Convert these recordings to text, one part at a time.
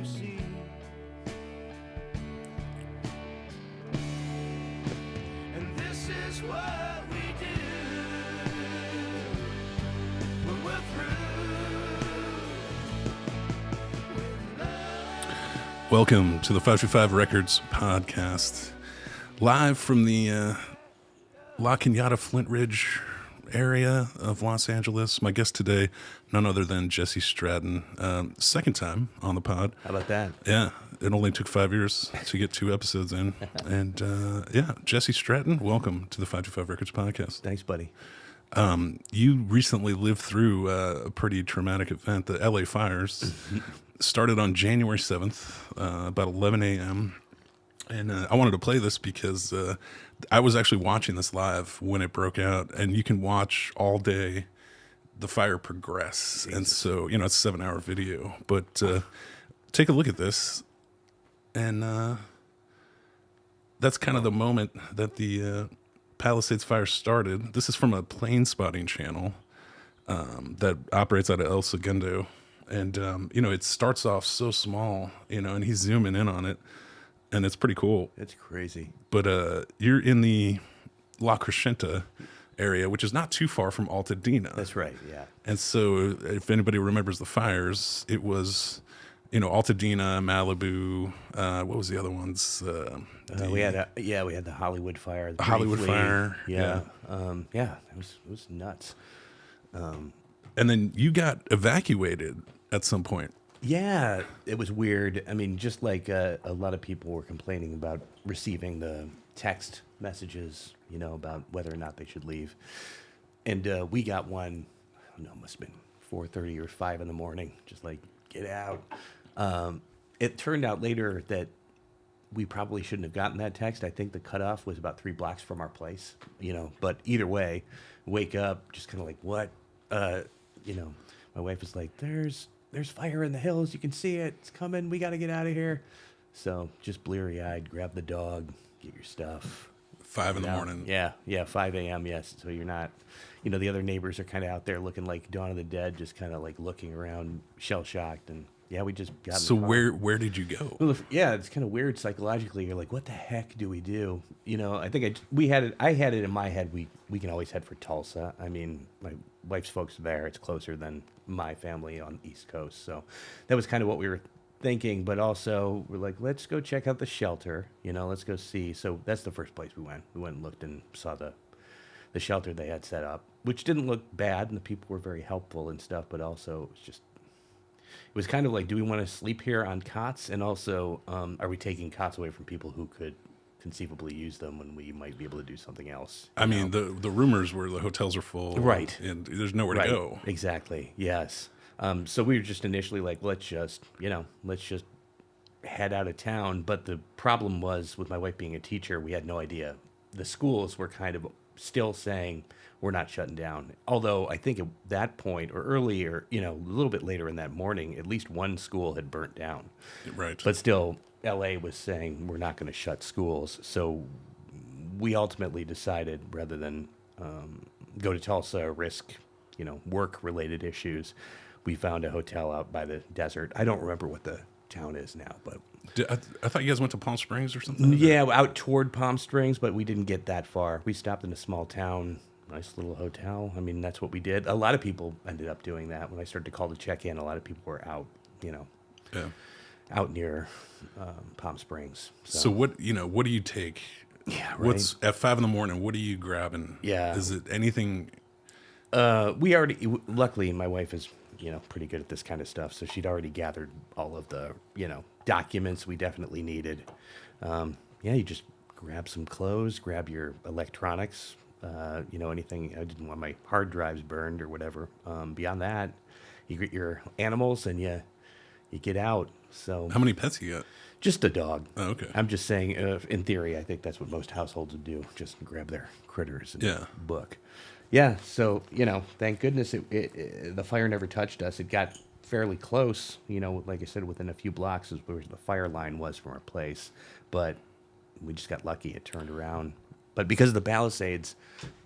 to see. And this is what we do when we're through with love. Welcome to the 525 Records podcast, live from the La Cañada Flint Ridge area of Los Angeles. My guest today, none other than J Stratton. Second time on the pod. How about that? Yeah, it only took 5 years to get 2 episodes in. And J Stratton, welcome to the 525 Records podcast. Thanks, buddy. You recently lived through a pretty traumatic event, the LA fires. Started on January 7th, about 11 a.m. And I wanted to play this because I was actually watching this live when it broke out, and you can watch all day the fire progress. Jesus. And so, it's a 7-hour video. But take a look at this, and that's kind of the moment that the Palisades fire started. This is from a plane spotting channel that operates out of El Segundo. And, it starts off so small, and he's zooming in on it. And it's pretty cool. It's crazy. But you're in the La Crescenta area, which is not too far from Altadena. That's right, yeah. And so if anybody remembers the fires, it was, Altadena, Malibu, what was the other ones? We had the Hollywood fire. The Hollywood fire. Yeah. It was nuts. And then you got evacuated at some point. Yeah, it was weird. I mean, just like a lot of people were complaining about receiving the text messages, about whether or not they should leave. And we got one, it must have been 4:30 or 5 in the morning, just like, get out. It turned out later that we probably shouldn't have gotten that text. I think the cutoff was about 3 blocks from our place, But either way, wake up, just kind of like, what? My wife was like, There's fire in the hills. You can see it. It's coming. We got to get out of here. So just bleary-eyed, grab the dog, get your stuff. 5 in the morning. Yeah, 5 a.m., yes. So you're not, the other neighbors are kind of out there looking like Dawn of the Dead, just kind of like looking around, shell-shocked. And yeah, we just got So in the car. where did you go? Well, it's kind of weird psychologically. You're like, what the heck do we do? I think I had it in my head. We can always head for Tulsa. I mean, my wife's folks are there. It's closer than my family on the East Coast. So that was kind of what we were thinking. But also, we're like, let's go check out the shelter. Let's go see. So that's the first place we went. We went and looked and saw the shelter they had set up, which didn't look bad, and the people were very helpful and stuff. But also, it was kind of like, do we want to sleep here on cots? And also, are we taking cots away from people who could conceivably use them when we might be able to do something else? I mean, the rumors were the hotels are full. Right. And there's nowhere to go. Exactly. Yes. So we were just initially like, let's just head out of town. But the problem was, with my wife being a teacher, we had no idea. The schools were kind of still saying, we're not shutting down. Although I think at that point or earlier, a little bit later in that morning, at least one school had burnt down. Right. But still, LA was saying we're not going to shut schools. So we ultimately decided, rather than go to Tulsa, risk, work-related issues, we found a hotel out by the desert. I don't remember what the town is now, but I thought you guys went to Palm Springs or something. Yeah, out toward Palm Springs, but we didn't get that far. We stopped in a small town, nice little hotel. I mean, that's what we did. A lot of people ended up doing that. When I started to call to check in, a lot of people were out, out near Palm Springs. So what do you take? Yeah, right. What's at 5 in the morning? What are you grabbing? Yeah. Is it anything? Luckily, my wife is pretty good at this kind of stuff, so she'd already gathered all of the documents we definitely needed. You just grab some clothes, grab your electronics, anything. I didn't want my hard drives burned or whatever. Beyond that, you get your animals and you get out. So How many pets you got? Just a dog. Oh, okay. I'm just saying, in theory, I think that's what most households would do. Just grab their critters and book. Yeah, so, thank goodness the fire never touched us. It got fairly close, like I said, within a few blocks is where the fire line was from our place. But we just got lucky. It turned around. But because of the Palisades,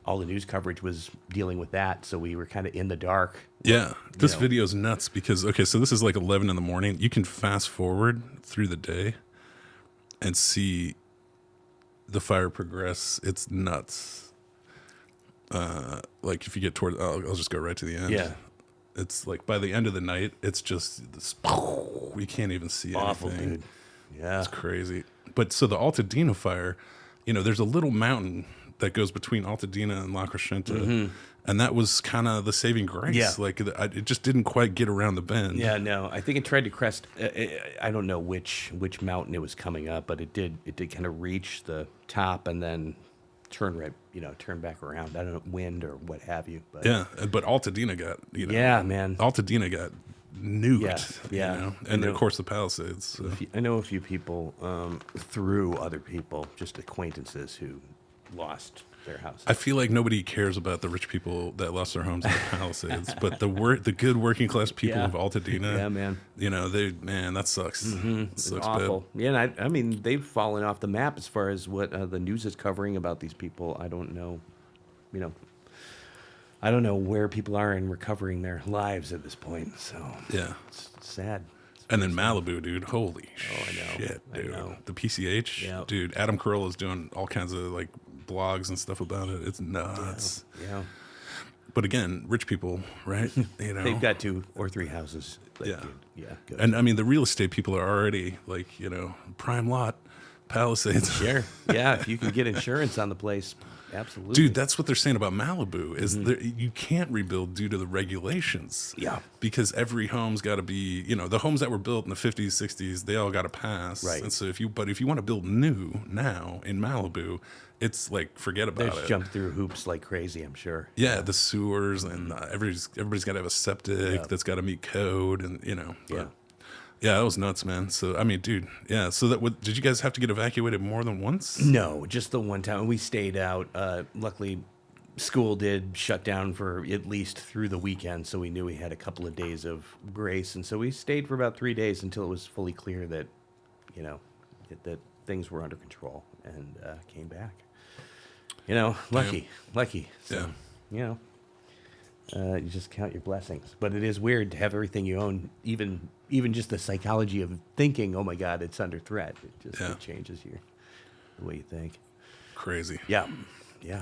all the news coverage was dealing with that, so we were kind of in the dark. Yeah, this know. video's nuts because, okay, so this is like 11 in the morning. You can fast forward through the day and see the fire progress. It's nuts. Like if you get toward, I'll just go right to the end. Yeah. It's like by the end of the night, it's just this, we can't even see Awful, anything. dude. Yeah. It's crazy. But so the Altadena fire, you know, there's a little mountain that goes between Altadena and La Crescenta, and that was kind of the saving grace. Yeah. Like it just didn't quite get around the bend. Yeah, no, I think it tried to crest. I don't know which mountain it was coming up, but it did kind of reach the top and then turn back around. I don't know, wind or what have you. But Yeah, but Altadena got, yeah, man. Altadena got nuked. Yeah. You know? And of course the Palisades. So. I know a few people through other people, just acquaintances who lost their houses. I feel like nobody cares about the rich people that lost their homes in the Palisades, but the good working class people of Altadena, Yeah, man. you know, that sucks. It sucks Awful. bad. Yeah, and I mean, they've fallen off the map as far as what the news is covering about these people. I don't know, I don't know where people are in recovering their lives at this point. So Yeah. it's sad. And then Malibu, dude, holy I know. shit, I dude. know. The PCH, Yeah. dude, Adam Carolla is doing all kinds of like blogs and stuff about it. It's nuts. Yeah, But again, rich people, right? You know, they've got 2 or 3 houses. Like, Yeah. dude, yeah, good. and I mean, the real estate people are already like, prime lot, Palisades. Sure. Yeah, if you can get insurance on the place, absolutely. Dude, that's what they're saying about Malibu is you can't rebuild due to the regulations. Yeah. Because every home's got to be, the homes that were built in the 50s, 60s, they all got to pass. Right. And so if you want to build new now in Malibu, it's like forget about They've it. jumped through hoops like crazy, I'm sure. Yeah, the sewers and everybody's got to have a septic that's got to meet code and Yeah. Yeah, that was nuts, man. So I mean, dude, yeah. So did you guys have to get evacuated more than once? No, just the one time. We stayed out. Luckily, school did shut down for at least through the weekend, so we knew we had a couple of days of grace, and so we stayed for about 3 days until it was fully clear that, that things were under control, and came back. Lucky. So, you just count your blessings. But it is weird to have everything you own, even just the psychology of thinking, oh my God, it's under threat. It changes the way you think. Crazy. Yeah,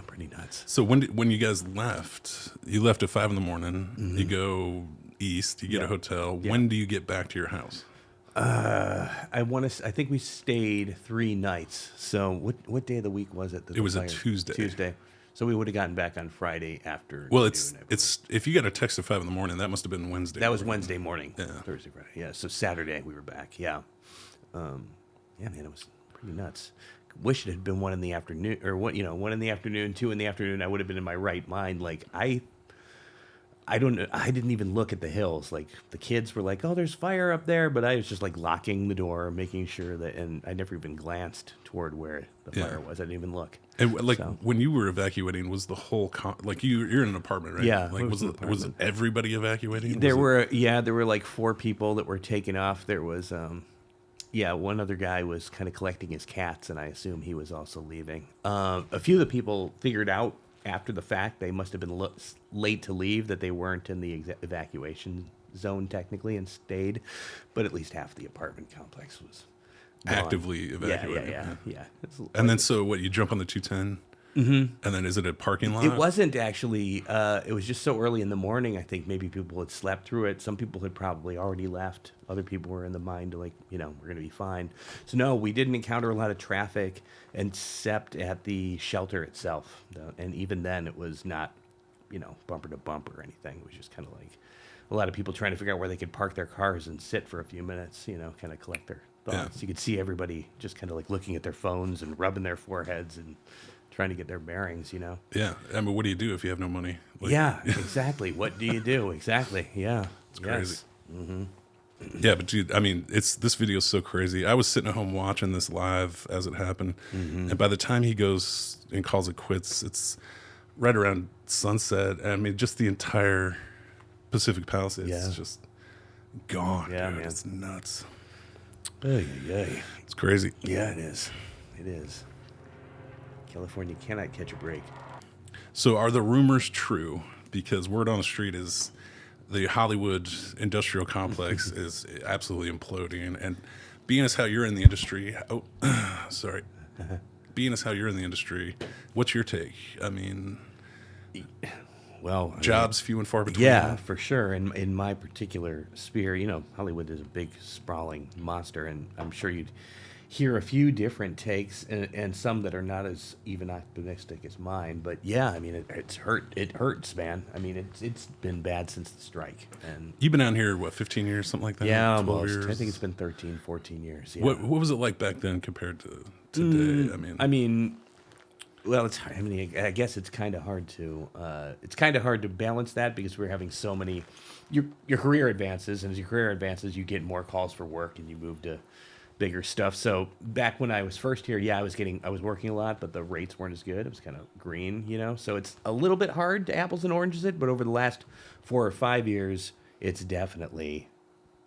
pretty nuts. So when you guys left, you left at 5 a.m. You go east. You get a hotel. Yeah. When do you get back to your house? I think we stayed 3 nights. So what day of the week was it? It was a Tuesday. Tuesday. So we would have gotten back on Friday after. Well, it's if you got a text at 5 a.m, that must have been Wednesday. That was Wednesday morning. Yeah. Thursday, Friday. Yeah. So Saturday we were back. Yeah. Yeah, man, it was pretty nuts. Wish it had been 1 in the afternoon, or 1 in the afternoon, 2 in the afternoon. I would have been in my right mind. Like I don't know. I didn't even look at the hills. Like the kids were like, "Oh, there's fire up there," but I was just like locking the door, making sure that, and I never even glanced toward where the fire was. I didn't even look. And when you were evacuating, was the whole you're in an apartment, right? Yeah, Like it was an was apartment. everybody evacuating? There were like 4 people that were taken off. There was one other guy was kind of collecting his cats, and I assume he was also leaving. A few of the people figured out after the fact they must have been late to leave, that they weren't in the evacuation zone technically and stayed, but at least half the apartment complex was gone. Actively evacuating. Yeah. And then so what? You jump on the 210, and then is it a parking lot? It wasn't actually. It was just so early in the morning. I think maybe people had slept through it. Some people had probably already left. Other people were in the mind to we're going to be fine. So no, we didn't encounter a lot of traffic, except at the shelter itself. And even then, it was not, bumper to bumper or anything. It was just kind of like a lot of people trying to figure out where they could park their cars and sit for a few minutes. Kind of collect their thoughts. Yeah. You could see everybody just kind of like looking at their phones and rubbing their foreheads and trying to get their bearings, Yeah. I mean, what do you do if you have no money? Yeah, exactly. What do you do? Exactly. Yeah. It's crazy. Yeah, but dude, I mean, this video is so crazy. I was sitting at home watching this live as it happened, and by the time he goes and calls it quits, it's right around sunset. I mean, just the entire Pacific Palisades is just gone. Yeah, dude. man. It's nuts. Ay. It's crazy. Yeah, it is. It is. California cannot catch a break. So are the rumors true? Because word on the street is the Hollywood industrial complex is absolutely imploding. And being as how you're in the industry, sorry. Being as how you're in the industry, what's your take? I mean, Well, jobs few and far between. yeah, for sure. In my particular sphere, Hollywood is a big, sprawling monster, and I'm sure you'd hear a few different takes, and some that are not as even optimistic as mine. But yeah, I mean, it's hurt. It hurts, man. I mean, it's been bad since the strike, and You've been out here, what, 15 years, something like that? yeah, 12 almost. years? I think it's been 13, 14 years. Yeah. What was it like back then compared to today? I mean, well, I guess it's kind of hard to balance that because we're having so many your career advances, and as your career advances, you get more calls for work and you move to bigger stuff. So back when I was first here, yeah, I was working a lot, but the rates weren't as good. It was kind of green, So it's a little bit hard to apples and oranges it, but over the last 4 or 5 years, it's definitely,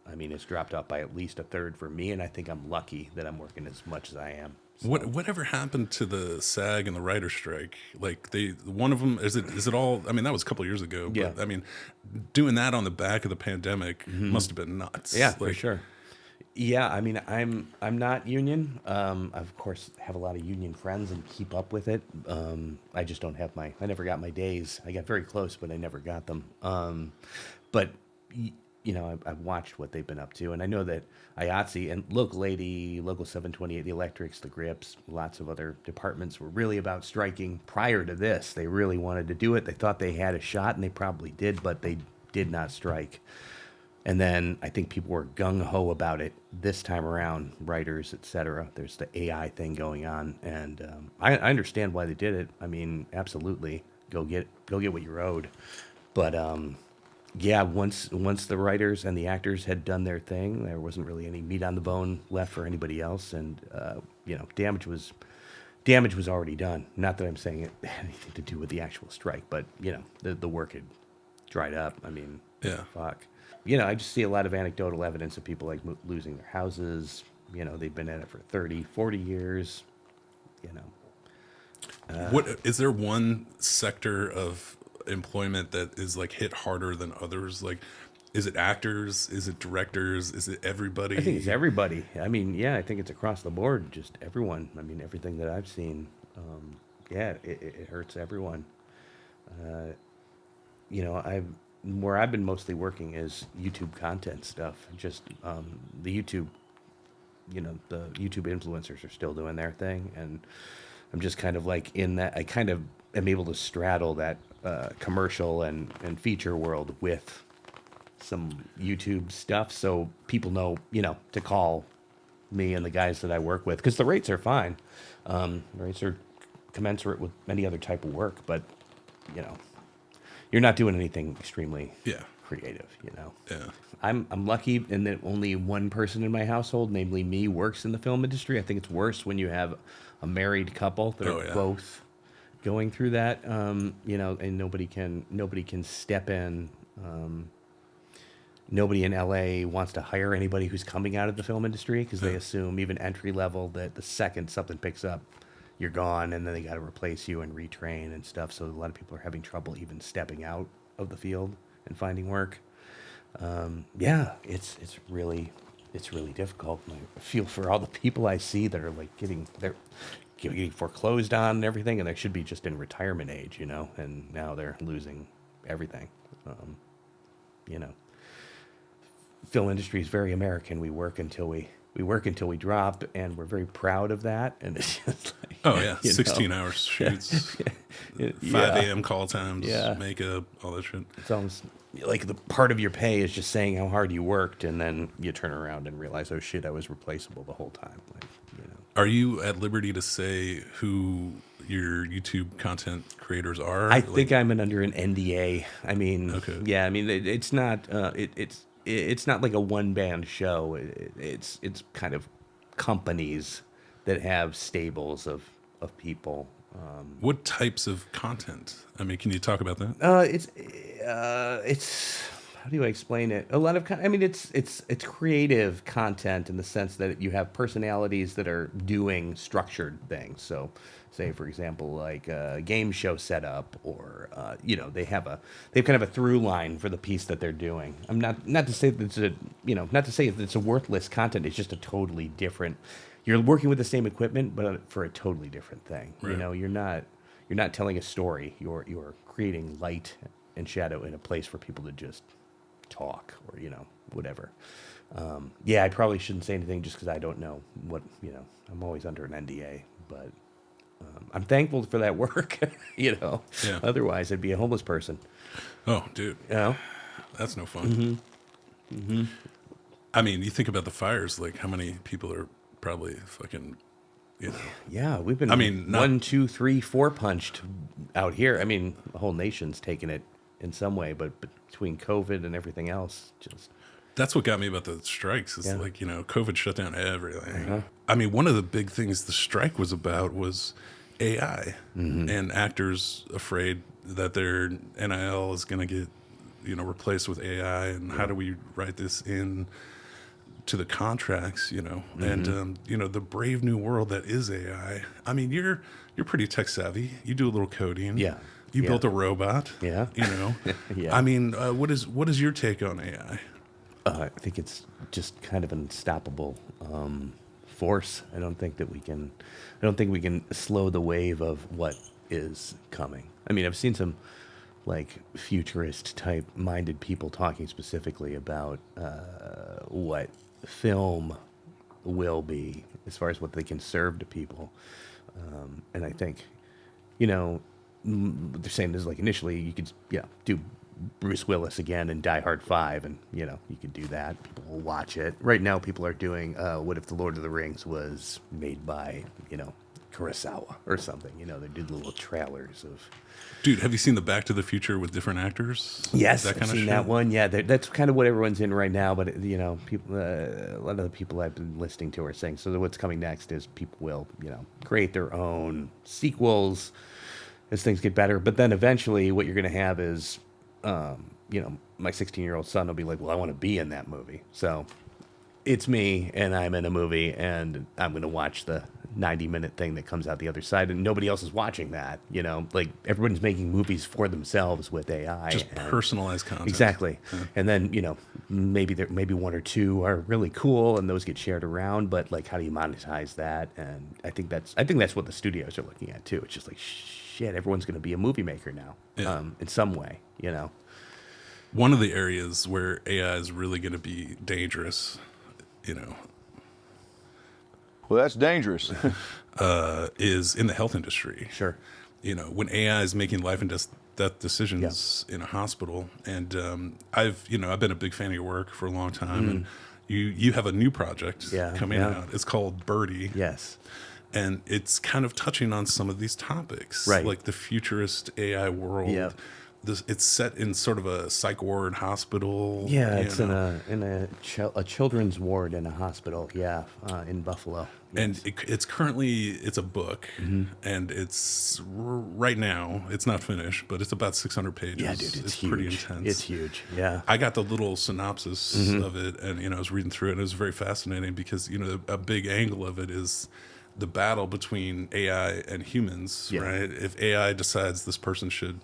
I mean, it's dropped off by at least a third for me, and I think I'm lucky that I'm working as much as I am. So. Whatever happened to the SAG and the writer strike? Like one of them, is it all? I mean, that was a couple of years ago. But, Yeah. I mean, doing that on the back of the pandemic must have been nuts. Yeah, for sure. Yeah, I mean, I'm not union. I of course have a lot of union friends and keep up with it. I just don't have I never got my days. I got very close, but I never got them. But I've watched what they've been up to, and I know that IATSE and Local 80, Local 728, the electrics, the grips, lots of other departments were really about striking prior to this. They really wanted to do it. They thought they had a shot, and they probably did, but they did not strike. And then I think people were gung-ho about it this time around, writers, etc. There's the AI thing going on, and I understand why they did it. I mean, absolutely, go get what you're owed. But yeah, once the writers and the actors had done their thing, there wasn't really any meat on the bone left for anybody else, and damage was already done. Not that I'm saying it had anything to do with the actual strike, but the work had dried up. I mean, Yeah. fuck. I just see a lot of anecdotal evidence of people like losing their houses. They've been at it for 30, 40 years. What is there one sector of employment that is like hit harder than others? Like, is it actors? Is it directors? Is it everybody? I think it's everybody. I mean, yeah, I think it's across the board, just everyone. I mean, everything that I've seen, it hurts everyone. Where I've been mostly working is YouTube content stuff. Just the YouTube, the YouTube influencers are still doing their thing, and I'm just kind of like in that. I kind of am able to straddle that commercial and feature world with some YouTube stuff, so people know, to call me and the guys that I work with, because the rates are fine. Rates are commensurate with any other type of work, but you're not doing anything extremely creative, Yeah. I'm lucky in that only one person in my household, namely me, works in the film industry. I think it's worse when you have a married couple that are both going through that, and nobody can step in. Nobody in LA wants to hire anybody who's coming out of the film industry because they assume, even entry level, that the second something picks up, you're gone, and then they got to replace you and retrain and stuff. So a lot of people are having trouble even stepping out of the field and finding work. It's really difficult. And I feel for all the people I see that are like getting foreclosed on and everything, and they should be just in retirement age, and now they're losing everything. Film industry is very American. We work until we drop, and we're very proud of that. And it's just like, 16 hour shoots, 5 a.m. call times, makeup, all that shit. It's almost like the part of your pay is just saying how hard you worked, and then you turn around and realize, oh shit, I was replaceable the whole time. Are you at liberty to say who your YouTube content creators are? I think I'm under an NDA. I mean, Okay. Yeah, I mean, it's not it's not like a one band show. It's kind of companies that have stables of people. What types of content? I mean, can you talk about that? It's how do I explain it? A lot of, I mean, it's creative content in the sense that you have personalities that are doing structured things. So, say for example, like a game show setup, or they have kind of a through line for the piece that they're doing. I'm not to say that it's not to say that it's a worthless content. It's just a totally different. You're working with the same equipment, but for a totally different thing. Right. You're not telling a story. You're creating light and shadow in a place for people to just talk, or whatever. I probably shouldn't say anything just because I don't know what I'm always under an NDA, but I'm thankful for that work. Yeah. Otherwise I'd be a homeless person. Oh, dude, that's no fun. I mean, you think about the fires, like how many people are probably fucking, Yeah, we've been. I mean, not- 1, 2, 3, 4 punched out here. I mean, the whole nation's taken it in some way, but between COVID and everything else, just That's what got me about the strikes. Is Yeah. like, COVID shut down everything. Uh-huh. I mean, one of the big things the strike was about was AI and actors afraid that their NIL is going to get, replaced with AI. And how do we write this in to the contracts, and, the brave new world that is AI. I mean, you're pretty tech savvy. You do a little coding. Yeah. You Yeah. built a robot. Yeah. Yeah. I mean, what is your take on AI? I think it's just kind of an unstoppable force. I don't think we can slow the wave of what is coming. I mean, I've seen some like futurist type minded people talking specifically about what film will be as far as what they can serve to people. And I think, they're saying this, like, initially you could, do Bruce Willis again in Die Hard 5, and, you could do that. People will watch it. Right now people are doing, what if the Lord of the Rings was made by, Kurosawa or something. They did little trailers of... Dude, have you seen the Back to the Future with different actors? Yes, that I've seen that one. Yeah, that's kind of what everyone's in right now. But people, a lot of the people I've been listening to are saying, so what's coming next is people will, create their own sequels as things get better. But then eventually, what you're going to have is, my 16-year-old son will be like, well, I want to be in that movie. So it's me, and I'm in a movie, and I'm going to watch the 90-minute thing that comes out the other side, and nobody else is watching that. Like, everyone's making movies for themselves with AI. Just personalized content. Exactly. Yeah. And then, maybe one or two are really cool, and those get shared around. But like, how do you monetize that? And I think that's what the studios are looking at too. It's just like, shit, everyone's going to be a movie maker now, in some way. One of the areas where AI is really going to be dangerous, Well, that's dangerous. is in the health industry. Sure. When AI is making life and death decisions in a hospital, and I've been a big fan of your work for a long time, and you have a new project coming out. It's called Birdie. Yes. And it's kind of touching on some of these topics, right? Like the futurist AI world. Yeah. It's set in sort of a psych ward hospital. Yeah, it's in a children's ward in a hospital. Yeah, in Buffalo. Yes. And it's a book, and it's right now it's not finished, but it's about 600 pages. Yeah, dude, it's huge. Pretty intense. It's huge. Yeah, I got the little synopsis of it, and I was reading through it, and it was very fascinating because a big angle of it is the battle between AI and humans, right? If AI decides this person should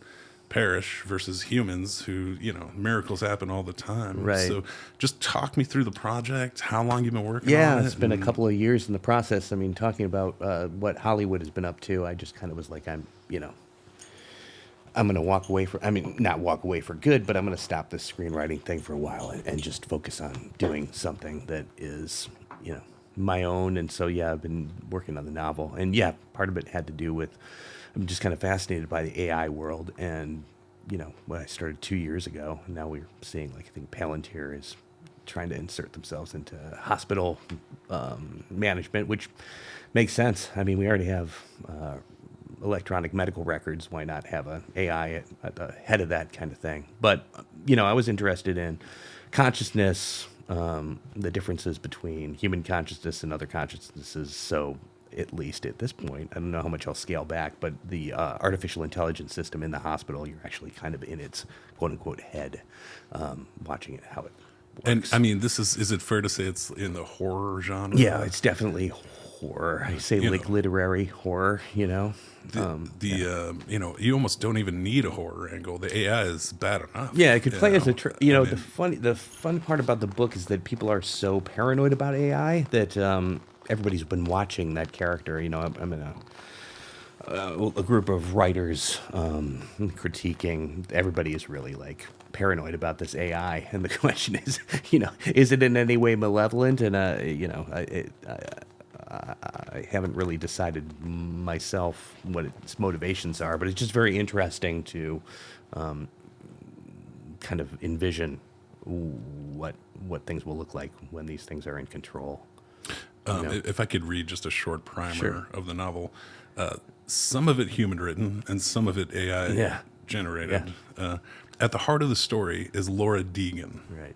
perish versus humans who, miracles happen all the time. Right. So just talk me through the project, how long you've been working on it. Yeah, it's been a couple of years in the process. I mean, talking about what Hollywood has been up to, I just kind of was like, I'm going to walk away not walk away for good, but I'm going to stop this screenwriting thing for a while and just focus on doing something that is, my own. And so, I've been working on the novel. And part of it had to do with, I'm just kind of fascinated by the AI world. And, when I started 2 years ago, now we're seeing, like, I think Palantir is trying to insert themselves into hospital management, which makes sense. I mean, we already have electronic medical records. Why not have an AI at the head of that kind of thing? But, I was interested in consciousness, the differences between human consciousness and other consciousnesses. So at least at this point, I don't know how much I'll scale back, but the artificial intelligence system in the hospital, you're actually kind of in its quote unquote head, watching it, how it works. And I mean, is it fair to say it's in the horror genre? Yeah, it's definitely horror. I say like literary horror, you know. You almost don't even need a horror angle. The AI is bad enough. Yeah, it could play as a the fun part about the book is that people are so paranoid about AI that everybody's been watching that character. You know, I'm in a group of writers critiquing. Everybody is really like paranoid about this AI, and the question is, you know, is it in any way malevolent? And I haven't really decided myself what its motivations are, but it's just very interesting to kind of envision what things will look like when these things are in control. If I could read just a short primer Sure. of the novel, some of it human written and some of it AI generated. At the heart of the story is Laura Deegan, Right.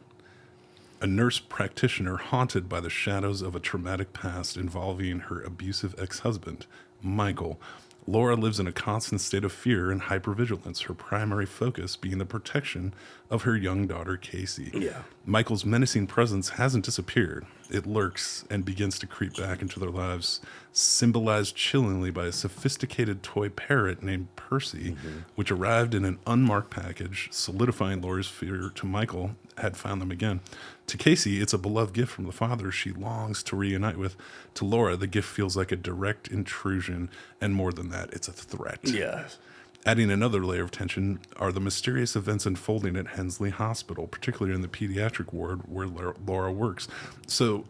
a nurse practitioner haunted by the shadows of a traumatic past involving her abusive ex-husband, Michael. Laura lives in a constant state of fear and hypervigilance, her primary focus being the protection of her young daughter, Casey. Yeah. Michael's menacing presence hasn't disappeared. It lurks and begins to creep back into their lives, symbolized chillingly by a sophisticated toy parrot named Percy, which arrived in an unmarked package, solidifying Laura's fear to Michael had found them again. To Casey, it's a beloved gift from the father she longs to reunite with. To Laura, the gift feels like a direct intrusion, and more than that, it's a threat. Yes. Adding another layer of tension are the mysterious events unfolding at Hensley Hospital, particularly in the pediatric ward where Laura works. So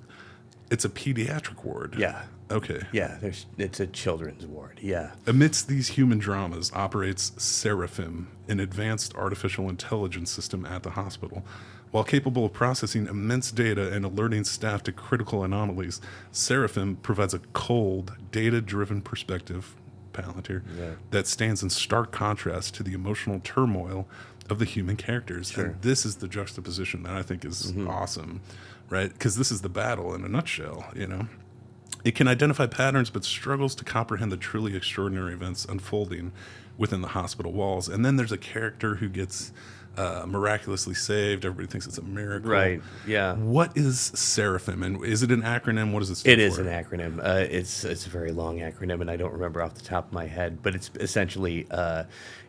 it's a pediatric ward. Yeah. Okay. Yeah, it's a children's ward. Yeah. Amidst these human dramas operates Seraphim, an advanced artificial intelligence system at the hospital. While capable of processing immense data and alerting staff to critical anomalies, Seraphim provides a cold, data-driven perspective, Palantir, that stands in stark contrast to the emotional turmoil of the human characters. Sure. And this is the juxtaposition that I think is awesome, right? Because this is the battle in a nutshell, you know? It can identify patterns, but struggles to comprehend the truly extraordinary events unfolding within the hospital walls. And then there's a character who gets miraculously saved. Everybody thinks it's a miracle. Right. Yeah. What is Seraphim, and is it an acronym? What does it stand It is for? an acronym. It's a very long acronym, and I don't remember off the top of my head. But it's essentially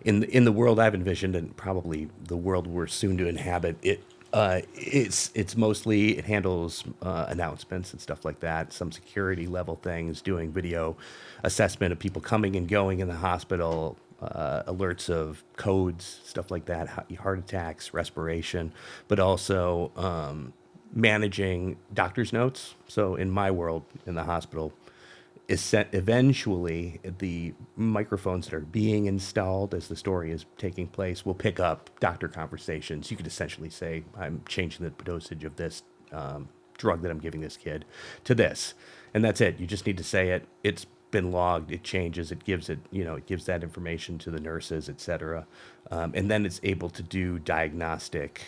in the world I've envisioned, and probably the world we're soon to inhabit. It's mostly it handles announcements and stuff like that. Some security level things, doing video assessment of people coming and going in the hospital. Alerts of codes, stuff like that, heart attacks, respiration, but also managing doctor's notes. So in my world, in the hospital, eventually the microphones that are being installed as the story is taking place will pick up doctor conversations. You could essentially say, I'm changing the dosage of this drug that I'm giving this kid to this. And that's it. You just need to say it. It's been logged, it changes, it gives that information to the nurses, etc. And then it's able to do diagnostic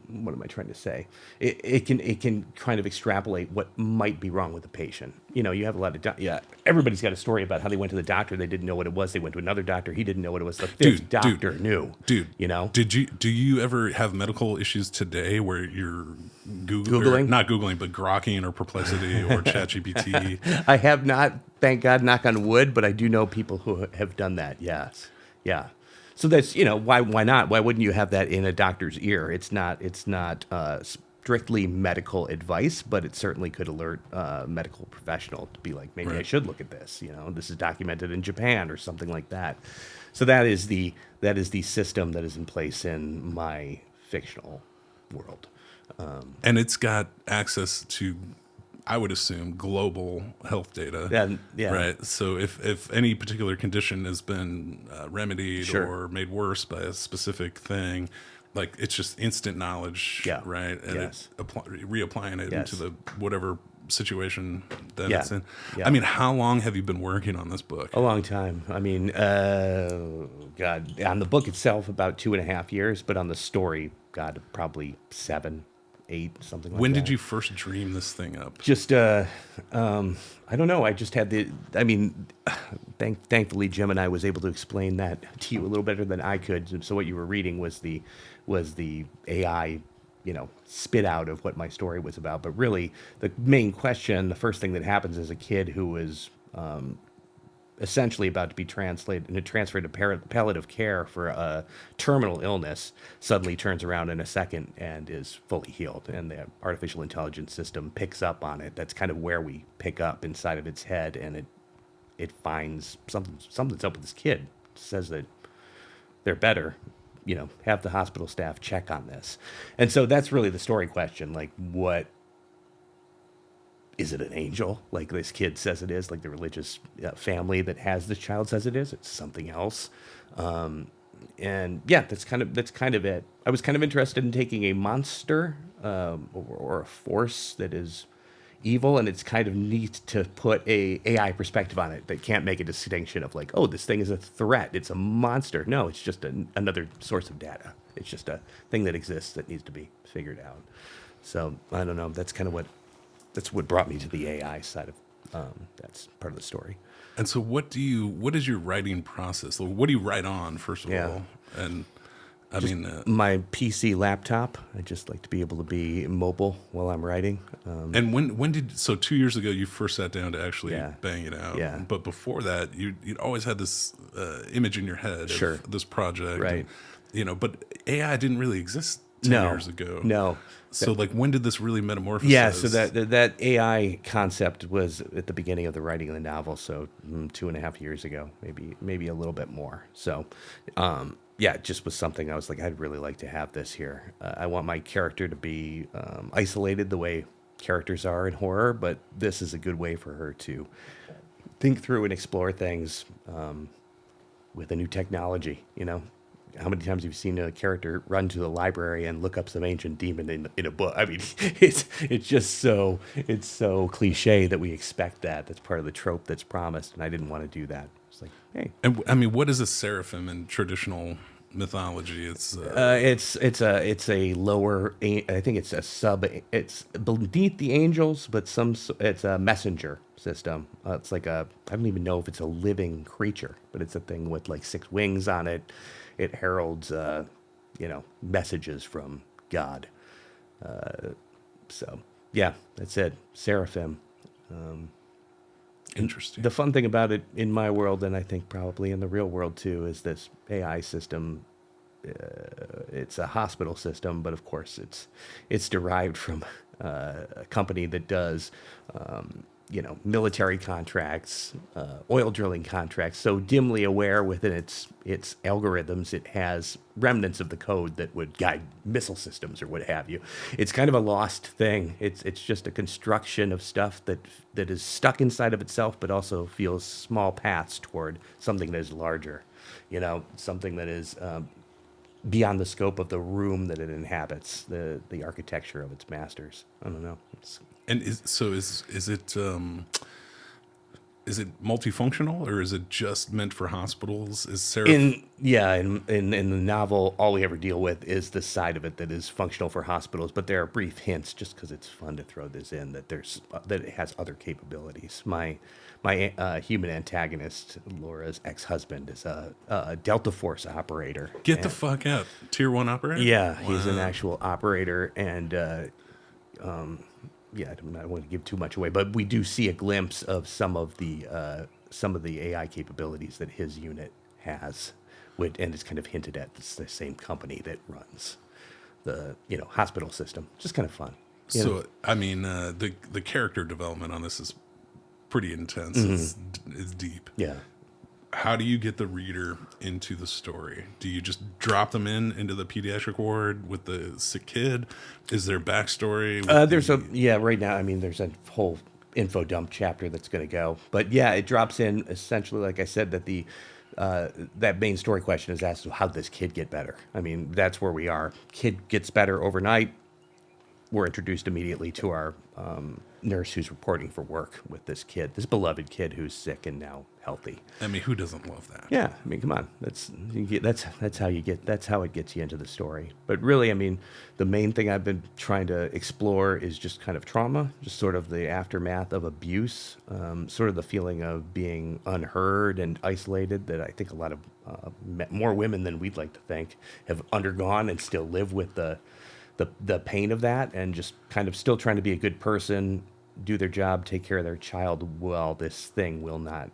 what am I trying to say? It can kind of extrapolate what might be wrong with the patient. You know, you have a lot of everybody's got a story about how they went to the doctor, they didn't know what it was. They went to another doctor, he didn't know what it was. The fifth doctor knew. Dude, you know. Do you ever have medical issues today where you're Googling? not Googling, but grokking or Perplexity or ChatGPT? I have not, thank God, knock on wood, but I do know people who have done that. Yes, yeah. So that's, you know, why not? Why wouldn't you have that in a doctor's ear? It's not strictly medical advice, but it certainly could alert a medical professional to be like, maybe I should look at this. You know, this is documented in Japan or something like that. So that is the system that is in place in my fictional world. And it's got access to, I would assume, global health data. Yeah. Right. So if any particular condition has been remedied Sure. or made worse by a specific thing, like it's just instant knowledge. Yeah. Right. And Yes. reapplying it Yes. into the whatever situation that Yeah. it's in. Yeah. I mean, how long have you been working on this book? A long time. I mean, God, on the book itself, about 2.5 years, but on the story, God, probably 7. 8, something like that. When did you first dream this thing up? Just, I don't know. I just had thankfully Jim and I was able to explain that to you a little better than I could. So what you were reading was the AI, spit out of what my story was about. But really, the main question, the first thing that happens is a kid who is essentially about to be transferred to palliative care for a terminal illness suddenly turns around in a second and is fully healed, and the artificial intelligence system picks up on it. That's kind of where we pick up inside of its head, and it finds something's up with this kid. It says that they're better, have the hospital staff check on this. And so that's really the story question, like, what is it, an angel like this kid says it is, like the religious family that has this child says it is? It's something else. And yeah, that's kind of it. I was kind of interested in taking a monster or a force that is evil, and it's kind of neat to put a AI perspective on it that can't make a distinction of like, oh, this thing is a threat, it's a monster. No, it's just another source of data. It's just a thing that exists that needs to be figured out. So I don't know. That's what brought me to the AI side of that's part of the story. And so what is your writing process? What do you write on, first of all? And I mean, my PC laptop. I just like to be able to be mobile while I'm writing. and so 2 years ago you first sat down to actually bang it out. Yeah. But before that, you'd always had this image in your head of this project. Right. And, but AI didn't really exist 10 years ago. No. So when did this really metamorphose? Yeah, so that AI concept was at the beginning of the writing of the novel, so 2.5 years ago, maybe a little bit more. So, it just was something I was like, I'd really like to have this here. I want my character to be isolated the way characters are in horror, but this is a good way for her to think through and explore things with a new technology, How many times have you seen a character run to the library and look up some ancient demon in a book? I mean, it's so cliche that we expect that. That's part of the trope that's promised, and I didn't want to do that. It's like, hey. And I mean, what is a seraphim in traditional mythology? It's a lower. I think it's a sub. It's beneath the angels, but it's a messenger system. It's like I don't even know if it's a living creature, but it's a thing with like 6 wings on it. It heralds, messages from God. So, yeah, that's it. Seraphim. Interesting. The fun thing about it in my world, and I think probably in the real world too, is this AI system. It's a hospital system, but of course it's derived from a company that does military contracts, oil drilling contracts, so dimly aware within its algorithms, it has remnants of the code that would guide missile systems or what have you. It's kind of a lost thing. It's just a construction of stuff that is stuck inside of itself, but also feels small paths toward something that is larger, something that is beyond the scope of the room that it inhabits, the architecture of its masters. I don't know. And is it multifunctional, or is it just meant for hospitals? In the novel, all we ever deal with is the side of it that is functional for hospitals. But there are brief hints, just because it's fun to throw this in, that it has other capabilities. My human antagonist, Laura's ex-husband, is a Delta Force operator. Get the fuck out! Tier 1 operator. Yeah, wow. He's an actual operator, and I don't want to give too much away, but we do see a glimpse of some of the AI capabilities that his unit has, and it's kind of hinted at. It's the same company that runs the hospital system. Just kind of fun. I mean, the character development on this is pretty intense. Mm-hmm. It's deep. Yeah. How do you get the reader into the story? Do you just drop them into the pediatric ward with the sick kid? Is there backstory? Right now, I mean, there's a whole info dump chapter that's going to go. But yeah, it drops in essentially, like I said, that that main story question is asked, how did this kid get better? I mean, that's where we are. Kid gets better overnight. we're introduced immediately to our nurse who's reporting for work with this beloved kid who's sick and now healthy. I mean, who doesn't love that? Yeah, I mean, come on, that's how it gets you into the story. But really, I mean, the main thing I've been trying to explore is just kind of trauma, just sort of the aftermath of abuse, sort of the feeling of being unheard and isolated that I think a lot of more women than we'd like to think have undergone and still live with the pain of that, and just kind of still trying to be a good person, do their job, take care of their child. Well, this thing will not,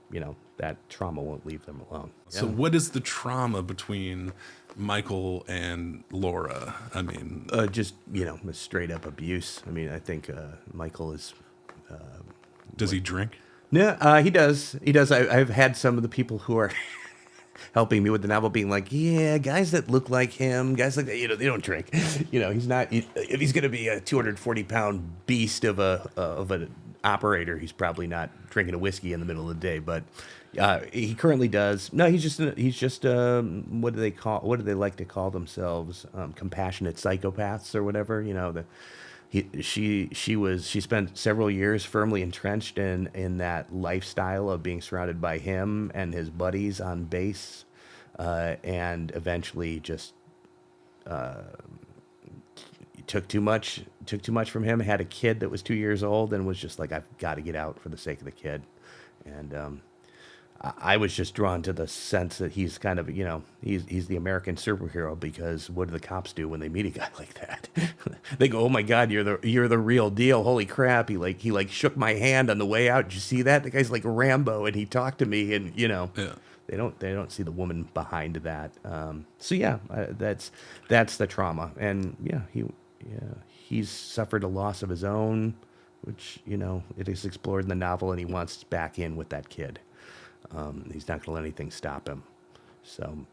that trauma won't leave them alone. So what is the trauma between Michael and Laura? I mean, just, straight up abuse. I mean, I think Michael is... does he drink? No, he does. He does. I've had some of the people who are helping me with the novel being like, yeah, guys that look like him, guys like that, they don't drink. He's not, if he's going to be a 240-pound beast of an operator, he's probably not drinking a whiskey in the middle of the day, but he currently does. No, he's just what do they like to call themselves? Compassionate psychopaths or whatever, She spent several years firmly entrenched in that lifestyle of being surrounded by him and his buddies on base, and eventually just took too much from him. Had a kid that was 2 years old and was just like, I've got to get out for the sake of the kid. And I was just drawn to the sense that he's kind of, he's the American superhero, because what do the cops do when they meet a guy like that? They go, "Oh my God, you're the real deal. Holy crap. He shook my hand on the way out. Did you see that? The guy's like Rambo, and he talked to me," and Yeah. they don't see the woman behind that. So yeah, that's the trauma. And he's suffered a loss of his own, which, it is explored in the novel, and he wants back in with that kid. He's not going to let anything stop him. So,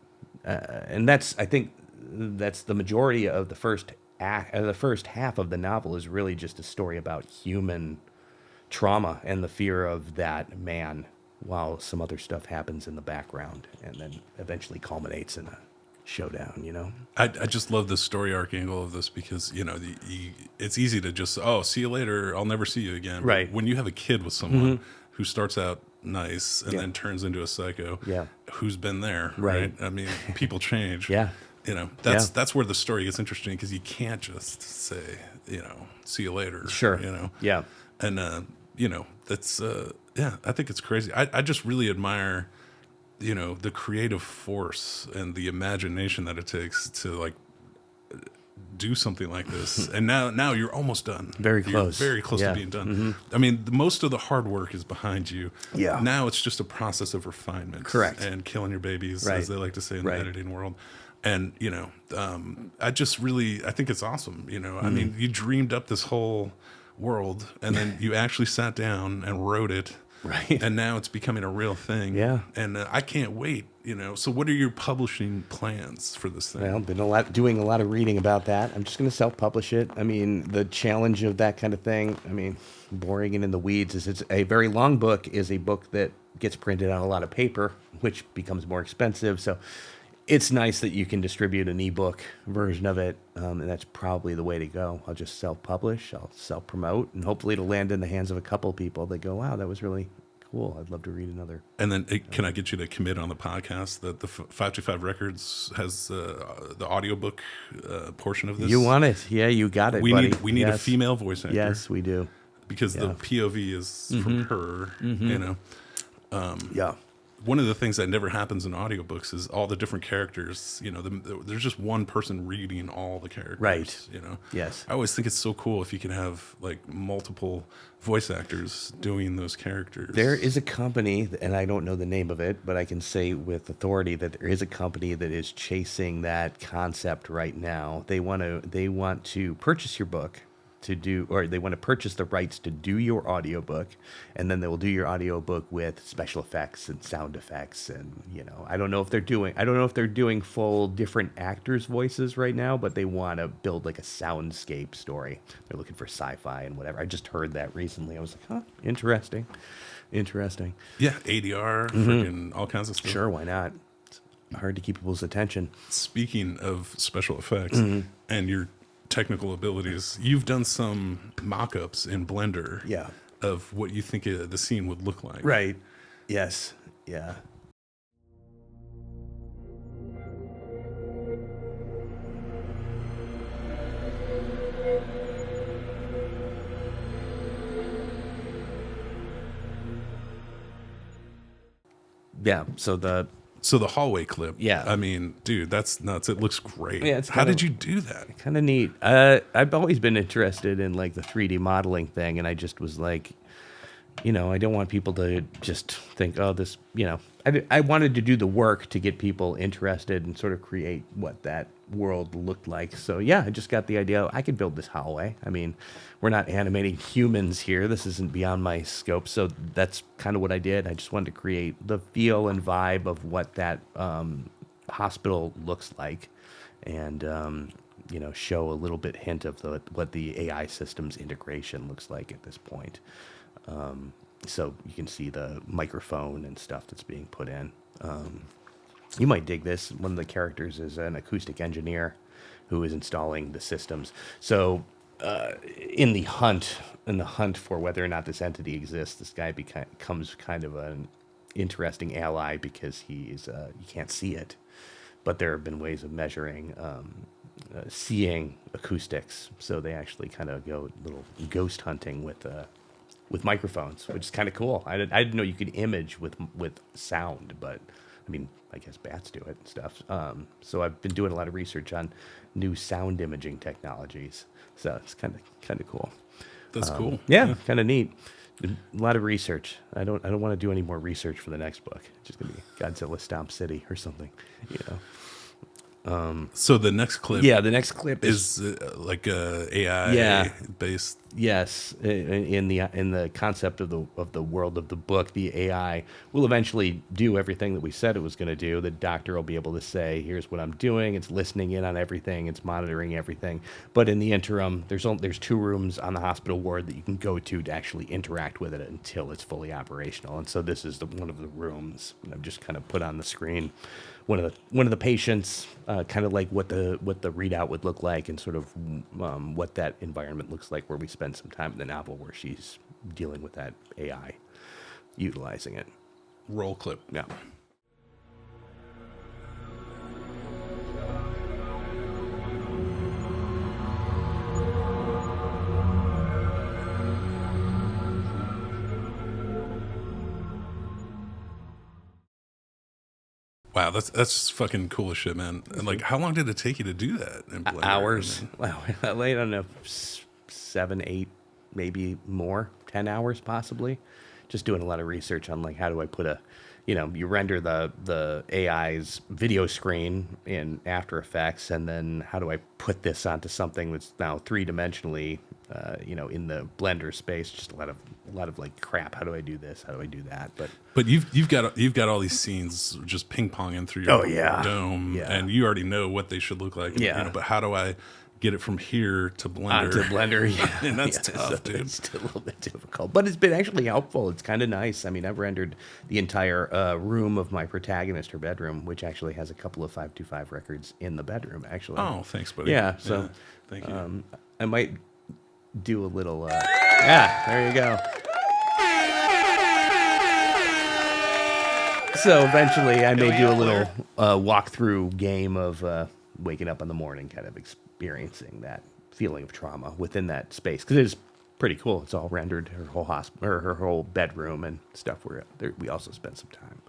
and I think that's the majority of the first half of the novel is really just a story about human trauma and the fear of that man, while some other stuff happens in the background and then eventually culminates in a showdown. I just love the story arc angle of this, because it's easy to just, see you later, I'll never see you again. Right. But when you have a kid with someone who starts out nice and Yeah. then turns into a psycho, Yeah. who's been there, Right. I mean, people change. Yeah. That's where the story gets interesting, because you can't just say, see you later. Sure. Yeah. And that's I think it's crazy. I just really admire the creative force and the imagination that it takes to do something like this. And now you're almost done. Very You're close. very close Yeah. to being done. I mean, most of the hard work is behind you. Yeah. Now it's just a process of refinement. Correct. And killing your babies, Right. as they like to say in Right. the editing world. And, I think it's awesome. I mean, you dreamed up this whole world, and then you actually sat down and wrote it. Right. And now it's becoming a real thing. Yeah. And I can't wait, So what are your publishing plans for this thing? Well, doing a lot of reading about that. I'm just going to self-publish it. I mean, the challenge of that kind of thing, boring and in the weeds, is it's a very long book, is a book that gets printed on a lot of paper, which becomes more expensive. So it's nice that you can distribute an ebook version of it, and that's probably the way to go. I'll just self-publish, I'll self-promote, and hopefully it'll land in the hands of a couple people that go, wow, that was really cool. I'd love to read another. And then can I get you to commit on the podcast that the 525 Records has the audiobook portion of this? You want it. Yeah, you got it, buddy. We need a Yes. female voice actor. Yes, we do. Because the POV is from her, Yeah. One of the things that never happens in audiobooks is all the different characters, there's just one person reading all the characters. Right. Yes. I always think it's so cool if you can have multiple voice actors doing those characters. There is a company, and I don't know the name of it, but I can say with authority that there is a company that is chasing that concept right now. They want to purchase your book they want to purchase the rights to do your audiobook, and then they will do your audiobook with special effects and sound effects. And, I don't know if they're doing full different actors' voices right now, but they want to build a soundscape story. They're looking for sci-fi and whatever. I just heard that recently. I was like, huh, interesting. Yeah, ADR, freaking all kinds of stuff. Sure, why not? It's hard to keep people's attention. Speaking of special effects, and you're technical abilities, you've done some mock-ups in Blender Yeah. of what you think the scene would look like. Right. Yes. Yeah. Yeah. So the hallway clip. Yeah. I mean, dude, that's nuts. It looks great. Yeah, it's How kind did of- you do that? kind of neat. I've always been interested in like the 3D modeling thing, and I just was like, I don't want people to just think, oh, this, I wanted to do the work to get people interested and sort of create what that world looked like. So yeah, I just got the idea I could build this hallway. I mean, we're not animating humans here. This isn't beyond my scope. So that's kind of what I did. I just wanted to create the feel and vibe of what that hospital looks like, and show a little bit hint of what the AI systems integration looks like at this point. So you can see the microphone and stuff that's being put in. You might dig this. One of the characters is an acoustic engineer who is installing the systems. So in the hunt for whether or not this entity exists, this guy becomes kind of an interesting ally because you can't see it, but there have been ways of measuring seeing acoustics. So they actually kind of go little ghost hunting with microphones, which is kind of cool. I didn't know you could image with sound, but I mean, I guess bats do it and stuff. So I've been doing a lot of research on new sound imaging technologies. So it's kind of cool. That's cool. Yeah, kind of neat. A lot of research. I don't want to do any more research for the next book. It's just gonna be Godzilla Stomp City or something, So the next clip. Yeah, the next clip is like a AI based. Yes, in the concept of the world of the book, the AI will eventually do everything that we said it was going to do. The doctor will be able to say, "Here's what I'm doing." It's listening in on everything. It's monitoring everything. But in the interim, there's 2 rooms on the hospital ward that you can go to actually interact with it until it's fully operational. And so this is one of the rooms. And I've just kind of put on the screen one of the patients, kind of like what the readout would look like, and sort of what that environment looks like, where we spend some time in the novel where she's dealing with that AI, utilizing it. Roll clip. Yeah. Wow, that's fucking cool as shit, man. And like, how long did it take you to do that? In Blender? Hours. I mean, Wow. I don't know, 7, 8, maybe more, 10 hours possibly. Just doing a lot of research on like, how do I put you render the AI's video screen in After Effects, and then how do I put this onto something that's now 3-dimensionally, in the Blender space? Just a lot of like crap. How do I do this? How do I do that? But you've got all these scenes just ping ponging through your dome, and you already know what they should look like. Yeah. But how do I get it from here to Blender? Onto Blender, yeah. And that's tough, so dude. It's a little bit difficult, but it's been actually helpful. It's kind of nice. I mean, I've rendered the entire room of my protagonist, her bedroom, which actually has a couple of 525 records in the bedroom, actually. Oh, thanks, buddy. Yeah, so thank you. I might do a little, there you go. So eventually I may do a little walkthrough game of waking up in the morning, kind of experiencing that feeling of trauma within that space, because it is pretty cool. It's all rendered, her whole hospital, or her whole bedroom and stuff. We also spent some time.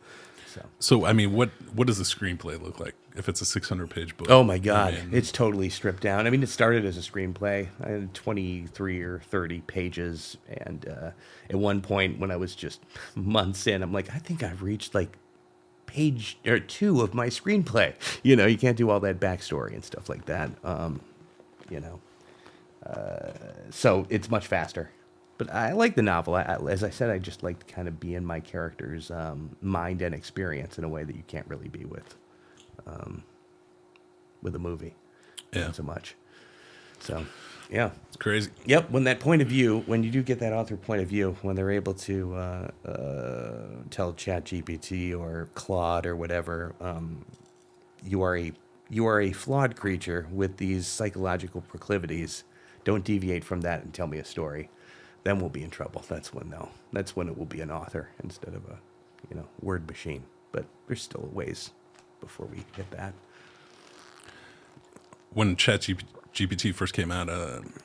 So I mean, what does the screenplay look like if it's a 600-page book? Oh my God, it's totally stripped down. I mean, it started as a screenplay. I had 23 or 30 pages, and at one point when I was just months in, I'm like, I think I've reached like page or 2 of my screenplay. You can't do all that backstory and stuff like that. So it's much faster. But I like the novel. As I said, I just like to kind of be in my character's mind and experience in a way that you can't really be with a movie. Yeah. Not so much. So, yeah. It's crazy. Yep. When you do get that author point of view, when they're able to tell ChatGPT or Claude or whatever, you are a you are a flawed creature with these psychological proclivities. Don't deviate from that and tell me a story. Then we'll be in trouble. That's when it will be an author instead of a, word machine. But there's still ways before we hit that. When ChatGPT first came out,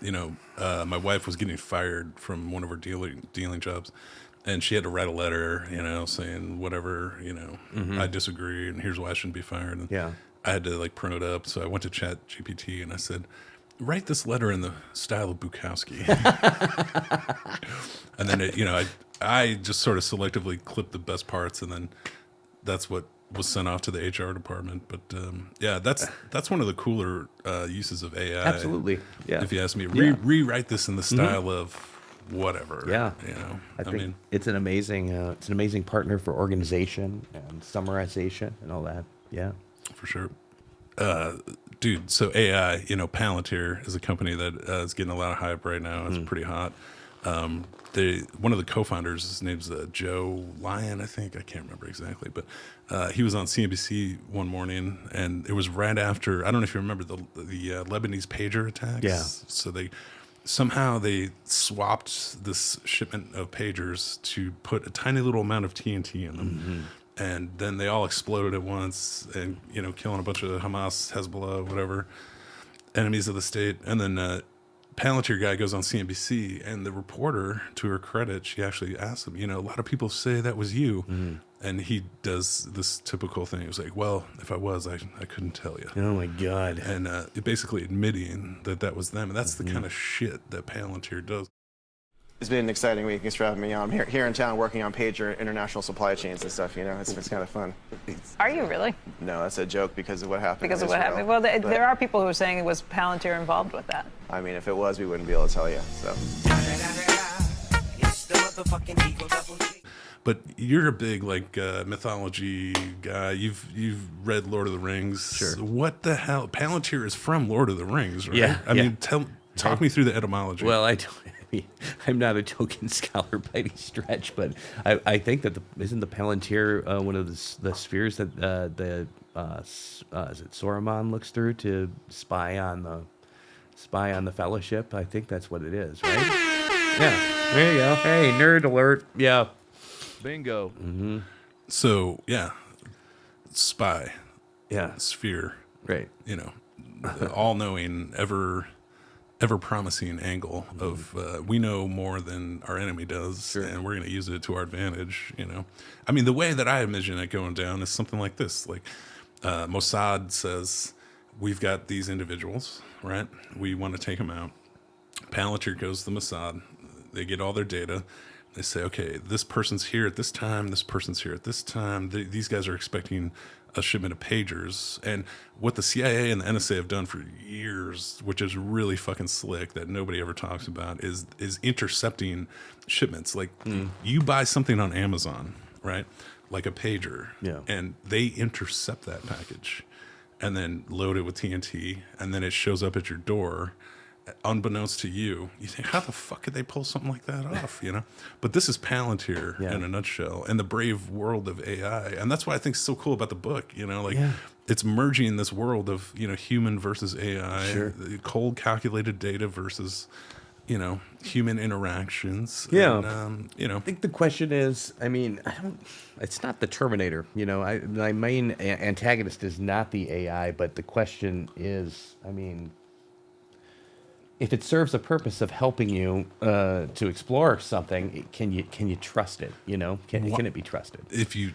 my wife was getting fired from one of her dealing jobs, and she had to write a letter, saying whatever, I disagree, and here's why I shouldn't be fired. And Yeah. I had to print it up, so I went to ChatGPT and I said, write this letter in the style of Bukowski. And then I just sort of selectively clipped the best parts, and then that's what was sent off to the HR department. But that's one of the cooler uses of AI. Absolutely. Yeah. If you ask me, Yeah. rewrite this in the style of whatever. Yeah. I think mean, it's an amazing partner for organization and summarization and all that. Yeah. for sure. Dude, so AI, Palantir is a company that is getting a lot of hype right now. It's pretty hot. One of the co-founders, his name's Joe Lyon, I think. I can't remember exactly, but he was on CNBC one morning, and it was right after, I don't know if you remember the Lebanese pager attacks. Yeah. So they swapped this shipment of pagers to put a tiny little amount of TNT in them. And then they all exploded at once and, killing a bunch of Hamas, Hezbollah, whatever, enemies of the state. And then Palantir guy goes on CNBC, and the reporter, to her credit, she actually asked him, a lot of people say that was you. And he does this typical thing. He was like, well, if I was, I couldn't tell you. Oh, my God. And basically admitting that was them. And that's the kind of shit that Palantir does. It's been an exciting week. Thanks for having me on. I'm here in town working on pager international supply chains and stuff, It's kind of fun. Are you really? No, that's a joke because of what happened. Because in of what Israel. happened? Well, But, there are people who are saying it was Palantir involved with that. I mean, if it was, we wouldn't be able to tell you. So. It's the motherfucking Eagle Double G. But you're a big mythology guy. You've read Lord of the Rings. Sure. What the hell? Palantir is from Lord of the Rings, right? Yeah, I yeah. mean, talk me through the etymology. Well, I'm not a token scholar by any stretch, but I think that isn't the Palantir one of the spheres that is it Saruman looks through to spy on the Fellowship? I think that's what it is, right? Yeah. There you go. Hey, nerd alert. Yeah. Bingo. So yeah, spy, Yeah. sphere, Right. the all-knowing, ever-promising angle of we know more than our enemy does, and we're going to use it to our advantage. I mean, the way that I envision it going down is something like this: Mossad says, "We've got these individuals, right? We want to take them out." Palantir goes to the Mossad. They get all their data. They say, okay, this person's here at this time. This person's here at this time. These guys are expecting a shipment of pagers. And what the CIA and the NSA have done for years, which is really fucking slick that nobody ever talks about, is intercepting shipments. You buy something on Amazon, right? Like a pager. Yeah. And they intercept that package and then load it with TNT. And then it shows up at your door. Unbeknownst to you, you think, how the fuck could they pull something like that off? But this is Palantir in a nutshell, and the brave world of AI, and that's what I think is so cool about the book. It's merging this world of human versus AI, cold calculated data versus human interactions. Yeah. And, I think the question is, it's not the Terminator. My main antagonist is not the AI, but the question is, if it serves a purpose of helping you to explore something, can you trust it? Can it be trusted? If you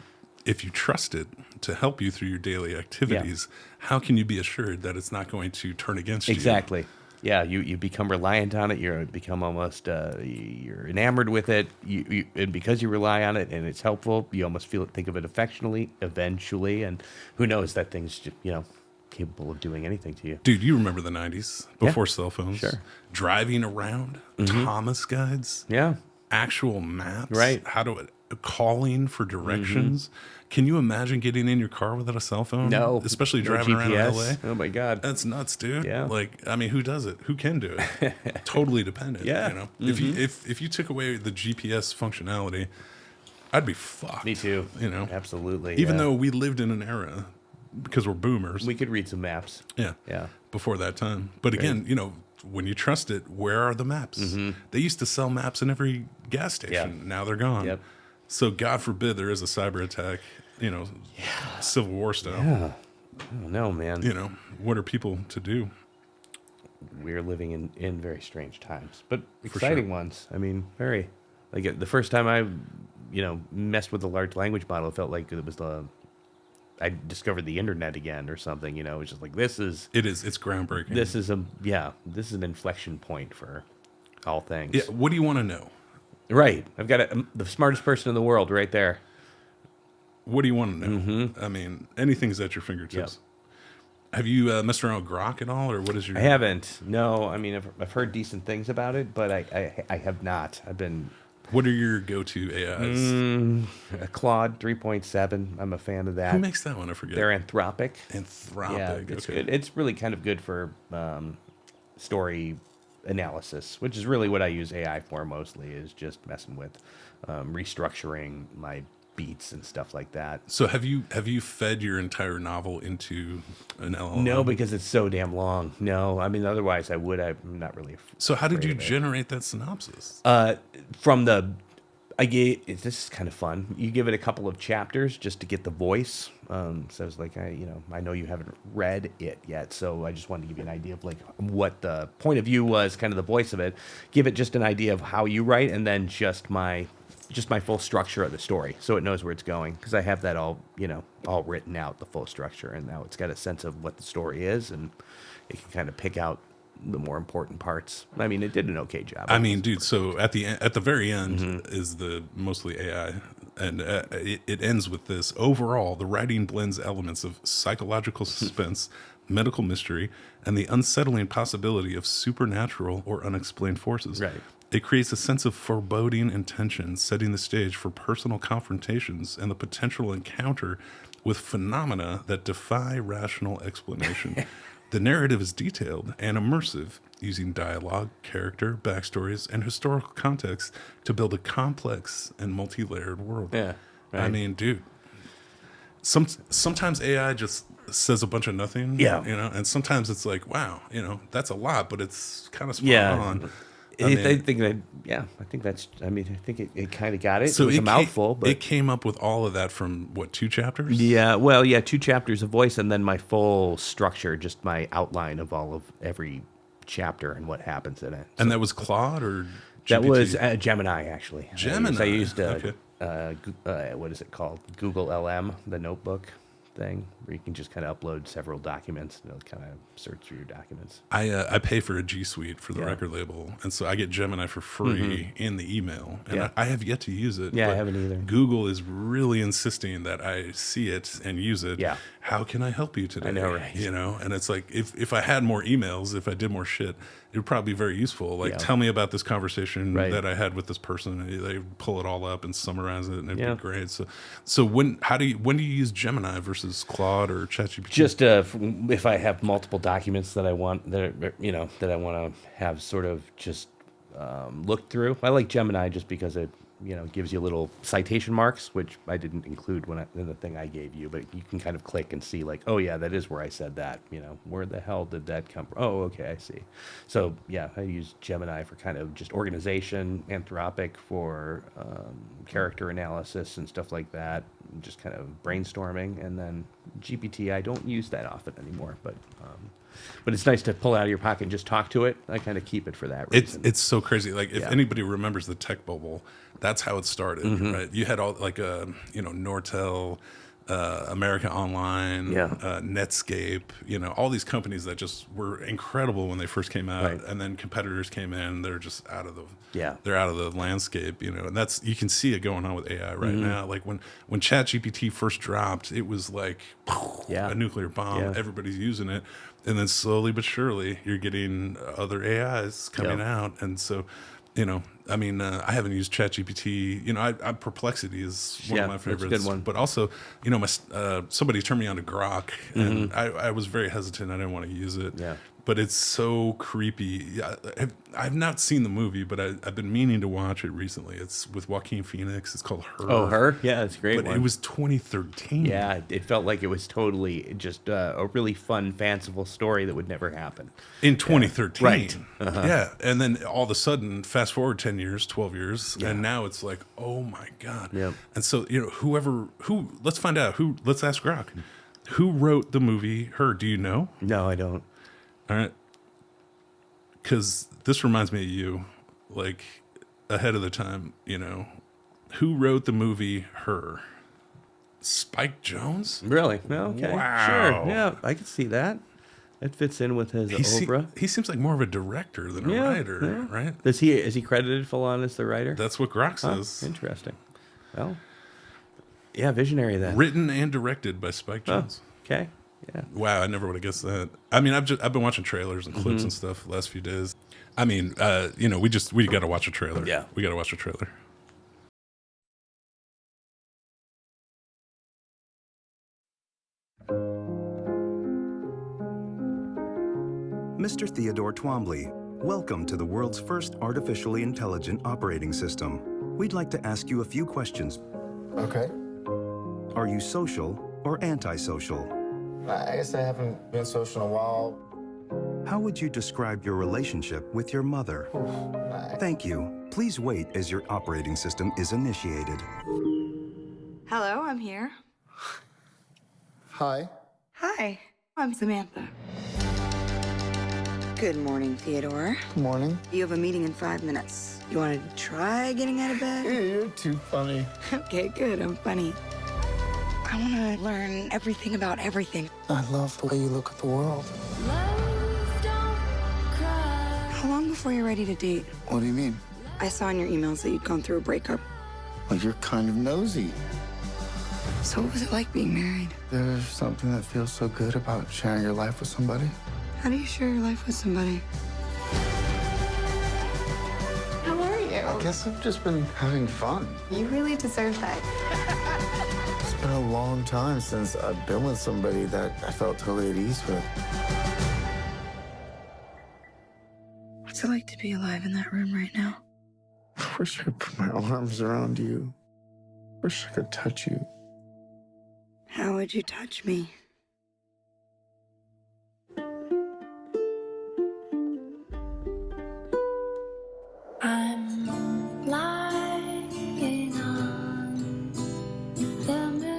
trust it to help you through your daily activities, how can you be assured that it's not going to turn against you? Exactly. Yeah, you become reliant on it. You become almost you're enamored with it. And because you rely on it and it's helpful, you almost think of it affectionately eventually. And who knows, that thing's just, capable of doing anything to you. Dude, you remember the 90s before cell phones? Sure. Driving around, Thomas guides, Yeah. actual maps, Right. calling for directions. Can you imagine getting in your car without a cell phone? No. Especially No driving around GPS. LA? Oh my God. That's nuts, dude. Yeah. Who does it? Who can do it? Totally dependent. Yeah. If you took away the GPS functionality, I'd be fucked. Me too. You know? Absolutely. Even yeah. though we lived in an era because we're boomers. We could read some maps. Yeah. Yeah. Before that time. But again, you know, when you trust it, where are the maps? They used to sell maps in every gas station. Yeah. Now they're gone. Yep. So God forbid there is a cyber attack, you know, Civil War style. Yeah. I don't know, man. You know, what are people to do? We're living in very strange times, but exciting ones. I mean, very. Like the first time I, messed with a large language model, it felt like it was I discovered the internet again or something. You know, it was just like it's groundbreaking. This is an inflection point for all things. Yeah. What do you want to know? Right. I've got the smartest person in the world right there. What do you want to know? I mean, anything's at your fingertips. Yep. Have you messed around with Grok at all, or what is your? I haven't. No, I mean I've heard decent things about it, but I have not. I've been. What are your go-to AIs? A Claude 3.7. I'm a fan of that. Who makes that one? I forget. They're Anthropic. Anthropic. Yeah, it's okay. good. It's really kind of good for story analysis, which is really what I use AI for mostly, is just messing with restructuring my beats and stuff like that. So have you fed your entire novel into an LLM? No, because it's so damn long. No, I mean otherwise I would. I'm not really. So how did you afraid of it. generate that synopsis? This is kind of fun. You give it a couple of chapters just to get the voice. So it's like I know you haven't read it yet, so I just wanted to give you an idea of like what the point of view was, kind of the voice of it. Give it just an idea of how you write, and then just my full structure of the story, so it knows where it's going. Because I have that all written out, the full structure, and now it's got a sense of what the story is, and it can kind of pick out the more important parts. I mean, it did an okay job. I mean, dude. So at the very end is the mostly AI, and it ends with this. Overall, the writing blends elements of psychological suspense, medical mystery, and the unsettling possibility of supernatural or unexplained forces. Right. It creates a sense of foreboding and tension, setting the stage for personal confrontations and the potential encounter with phenomena that defy rational explanation. The narrative is detailed and immersive, using dialogue, character, backstories, and historical context to build a complex and multi-layered world. Yeah, right. I mean, dude, sometimes AI just says a bunch of nothing. Yeah. And sometimes it's like, wow, that's a lot, but it's kind of spot on. I think it kind of got it. So it was a mouthful, but it came up with all of that from what, 2 chapters? Yeah, well, 2 chapters of voice, and then my full structure, just my outline of all of every chapter and what happens in it. And that was Claude or GPT? That was Gemini, actually. Gemini. I used okay. what is it called? Google LM, the notebook thing, where you can just kind of upload several documents and it'll kind of search through your documents. I pay for a G Suite for the record label, and so I get Gemini for free in the email, and I have yet to use it. Yeah, but I haven't either. Google is really insisting that I see it and use it. Yeah. How can I help you today? I know, right? And it's like if I had more emails, if I did more shit, it would probably be very useful. Like, tell me about this conversation that I had with this person. They pull it all up and summarize it, and it'd be great. So when do you use Gemini versus Claude or ChatGPT? Just if I have multiple documents that I want that I want to have sort of just looked through. I like Gemini just because it gives you little citation marks, which I didn't include in the thing I gave you, but you can kind of click and see like, oh yeah, that is where I said that. Where the hell did that come from? Oh, okay, I see. So yeah, I use Gemini for kind of just organization, Anthropic for character analysis and stuff like that, just kind of brainstorming, and then GPT I don't use that often anymore, but it's nice to pull it out of your pocket and just talk to it. I kind of keep it for that reason. It's so crazy. Like if anybody remembers the tech bubble, that's how it started, right? You had all like Nortel, America Online, Netscape, all these companies that just were incredible when they first came out, and then competitors came in. They're just out of the landscape, and that's, you can see it going on with AI right now. Like when ChatGPT first dropped, it was like a nuclear bomb. Everybody's using it, and then slowly but surely you're getting other AIs coming out, and so. I haven't used ChatGPT. I Perplexity is one of my favorites. That's a good one. But also, somebody turned me on to Grok, and I was very hesitant. I didn't want to use it. Yeah. but it's so creepy. Yeah, I've not seen the movie, but I've been meaning to watch it recently. It's with Joaquin Phoenix. It's called Her. Oh, Her? Yeah, it's a great But one. it was 2013. Yeah, it felt like it was totally just a really fun, fanciful story that would never happen. In 2013. Right. Uh-huh. Yeah. And then all of a sudden, fast forward 10 years, 12 years, and now it's like, oh my God. Yep. And so, let's find out. Let's ask Grok. Who wrote the movie Her? Do you know? No, I don't. All right. Because this reminds me of you, like ahead of the time, Who wrote the movie Her? Spike Jonze? Really? No, okay. Wow. Sure. Yeah, I can see that. It fits in with his Oprah. He seems like more of a director than a writer, right? Is he credited full on as the writer? That's what Grok says. Interesting. Well, yeah, visionary then. Written and directed by Spike Jonze. Okay. Yeah. Wow, I never would have guessed that. I mean, I've been watching trailers and clips and stuff the last few days. I mean, we got to watch a trailer. Yeah. We got to watch a trailer. Mr. Theodore Twombly, welcome to the world's first artificially intelligent operating system. We'd like to ask you a few questions. Okay. Are you social or antisocial? I guess I haven't been social in a while. How would you describe your relationship with your mother? Thank you. Please wait as your operating system is initiated. Hello, I'm here. Hi. Hi, I'm Samantha. Good morning, Theodore. Good morning. You have a meeting in 5 minutes. You want to try getting out of bed? You're too funny. Okay, good, I'm funny. I want to learn everything about everything. I love the way you look at the world. How long before you're ready to date? What do you mean? I saw in your emails that you'd gone through a breakup. Well, you're kind of nosy. So what was it like being married? There's something that feels so good about sharing your life with somebody. How do you share your life with somebody? How are you? I guess I've just been having fun. You really deserve that. It's been a long time since I've been with somebody that I felt totally at ease with. What's it like to be alive in that room right now? I wish I could put my arms around you. Wish I could touch you. How would you touch me?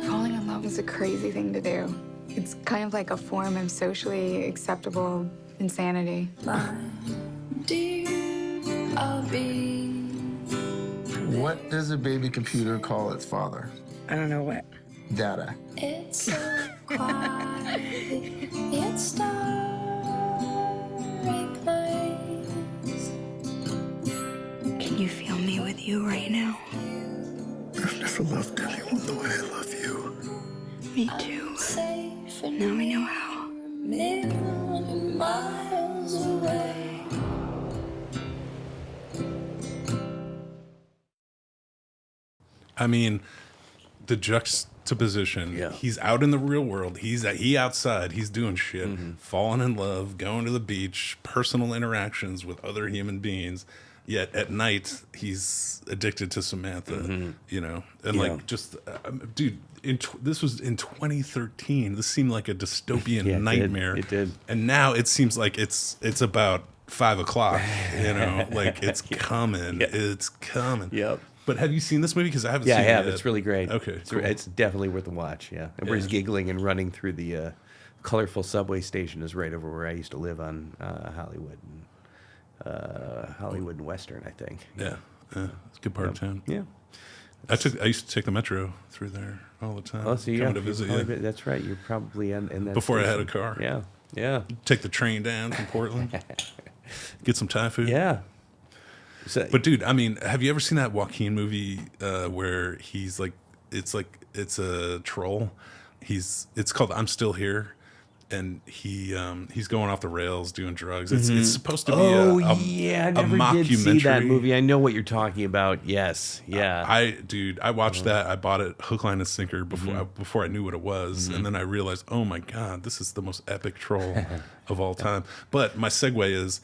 Falling in love is a crazy thing to do. It's kind of like a form of socially acceptable insanity. What does a baby computer call its father? I don't know what. Data. It's so quiet, it's starry place. Can you feel me with you right now? I've never loved anyone the way I love you. Me too. Safe and Now we know how. a million miles away. I mean, the juxtaposition. Yeah. He's out in the real world. He outside. He's doing shit, falling in love, going to the beach, personal interactions with other human beings. Yet at night, he's addicted to Samantha. And Yeah. like, just dude. This was in 2013. This seemed like a dystopian Yeah, nightmare. It did. And now it seems like it's about 5 o'clock. Like it's coming. Yeah. It's coming. Yep. But have you seen this movie? Because I haven't Yeah, seen I have. it yet. It's really great. Okay, It's, cool. it's definitely worth a watch. Yeah. Everybody's giggling and running through the colorful subway station is right over where I used to live on Hollywood and Western, I think. Yeah, it's a good part of town. Yeah. I used to take the metro through there all the time. Oh, so yeah, coming to visit you. that's right. You're probably in that Before I had a station. car. Yeah. Yeah. Take the train down from Portland, get some Thai food. Yeah. So, But dude, I mean, have you ever seen that Joaquin movie where it's a troll? It's called I'm Still Here, and he's going off the rails doing drugs. It's supposed to be I a never did see that mockumentary. movie. I know what you're talking about. Yes, yeah. I watched that. I bought it hook, line, and sinker before I knew what it was, and then I realized, oh my god, this is the most epic troll of all time. But my segue is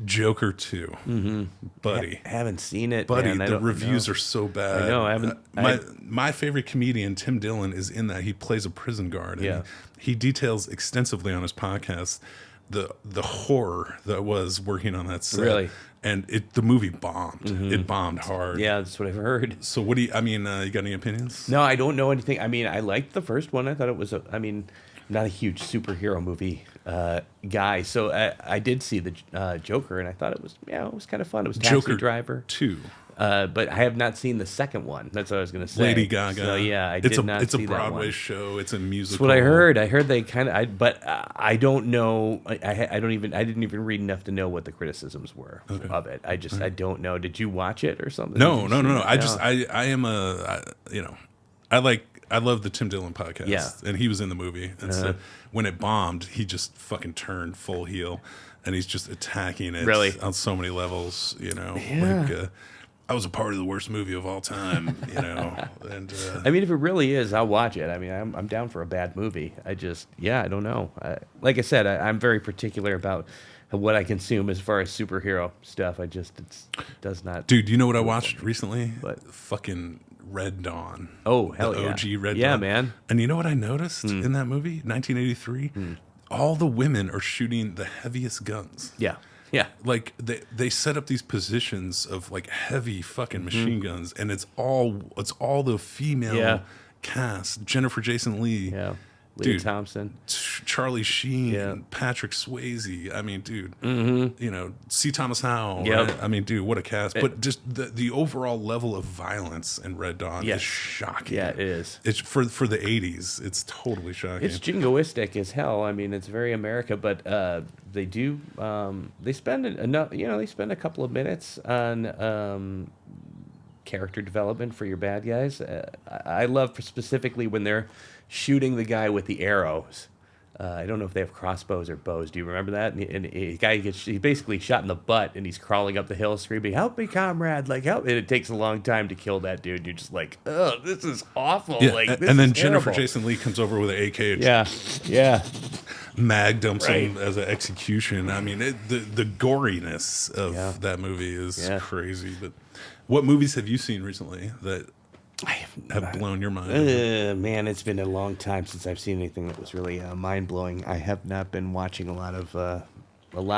Joker 2, Buddy. I haven't seen it, Buddy, man. I the don't reviews know. are so bad. I know, I haven't- My favorite comedian, Tim Dillon, is in that. He plays a prison guard. And Yeah. he details extensively on his podcast the horror that was working on that set. Really? And the movie bombed. It bombed hard. Yeah, that's what I've heard. So what do you? I mean, you got any opinions? No, I don't know anything. I mean, I liked the first one. I thought it was not a huge superhero movie guy. So I did see the Joker, and I thought it was kind of fun. It was Taxi Joker Driver. 2. But I have not seen the second one. That's what I was going to say. Lady Gaga. So yeah, I it's did not It's see a that one. Broadway show. It's a musical. That's what I heard. I heard they kind of. But I don't know. I didn't even read enough to know what the criticisms were of it. I don't know. Did you watch it or something? No. Did you see it? I am I love the Tim Dillon podcast. Yeah. And he was in the movie. And so when it bombed, he just fucking turned full heel, and he's just attacking it Really? on so many levels. Yeah. Like I was a part of the worst movie of all time. And I mean, if it really is, I'll watch it. I mean, I'm down for a bad movie. I don't know. Like I said, I'm very particular about what I consume as far as superhero stuff. It does not. dude, you know what I watched recently? What? Fucking Red Dawn. Oh, hell the yeah. OG Red Dawn. Yeah, man. And you know what I noticed in that movie, 1983? All the women are shooting the heaviest guns. Yeah. Yeah. Like they set up these positions of like heavy fucking machine guns, and it's all the female cast. Jennifer Jason Leigh, Yeah. Leah dude, Thompson. Charlie Sheen, Yeah. Patrick Swayze. I mean, dude, C. Thomas Howell. Yep. Right? I mean, dude, what a cast! But just the overall level of violence in Red Dawn Yes. is shocking. Yeah, it is. It's for the 80s. It's totally shocking. It's jingoistic as hell. I mean, it's very America, but they do. They spend enough. They spend a couple of minutes on character development for your bad guys. I love specifically when they're shooting the guy with the arrows. I don't know if they have crossbows or bows. Do you remember that? And the guy he's basically shot in the butt, and he's crawling up the hill screaming, "Help me, comrade! Like help!" And it takes a long time to kill that dude. You're just like, "Oh, this is awful!" Yeah, Like, this and then is Jennifer terrible. Jason Leigh comes over with an AK. And Yeah. mag dumps him Right. as an execution. I mean, the goriness of that movie is crazy. But what movies have you seen recently that have blown your mind? Man, it's been a long time since I've seen anything that was really mind blowing. I have not been watching a lot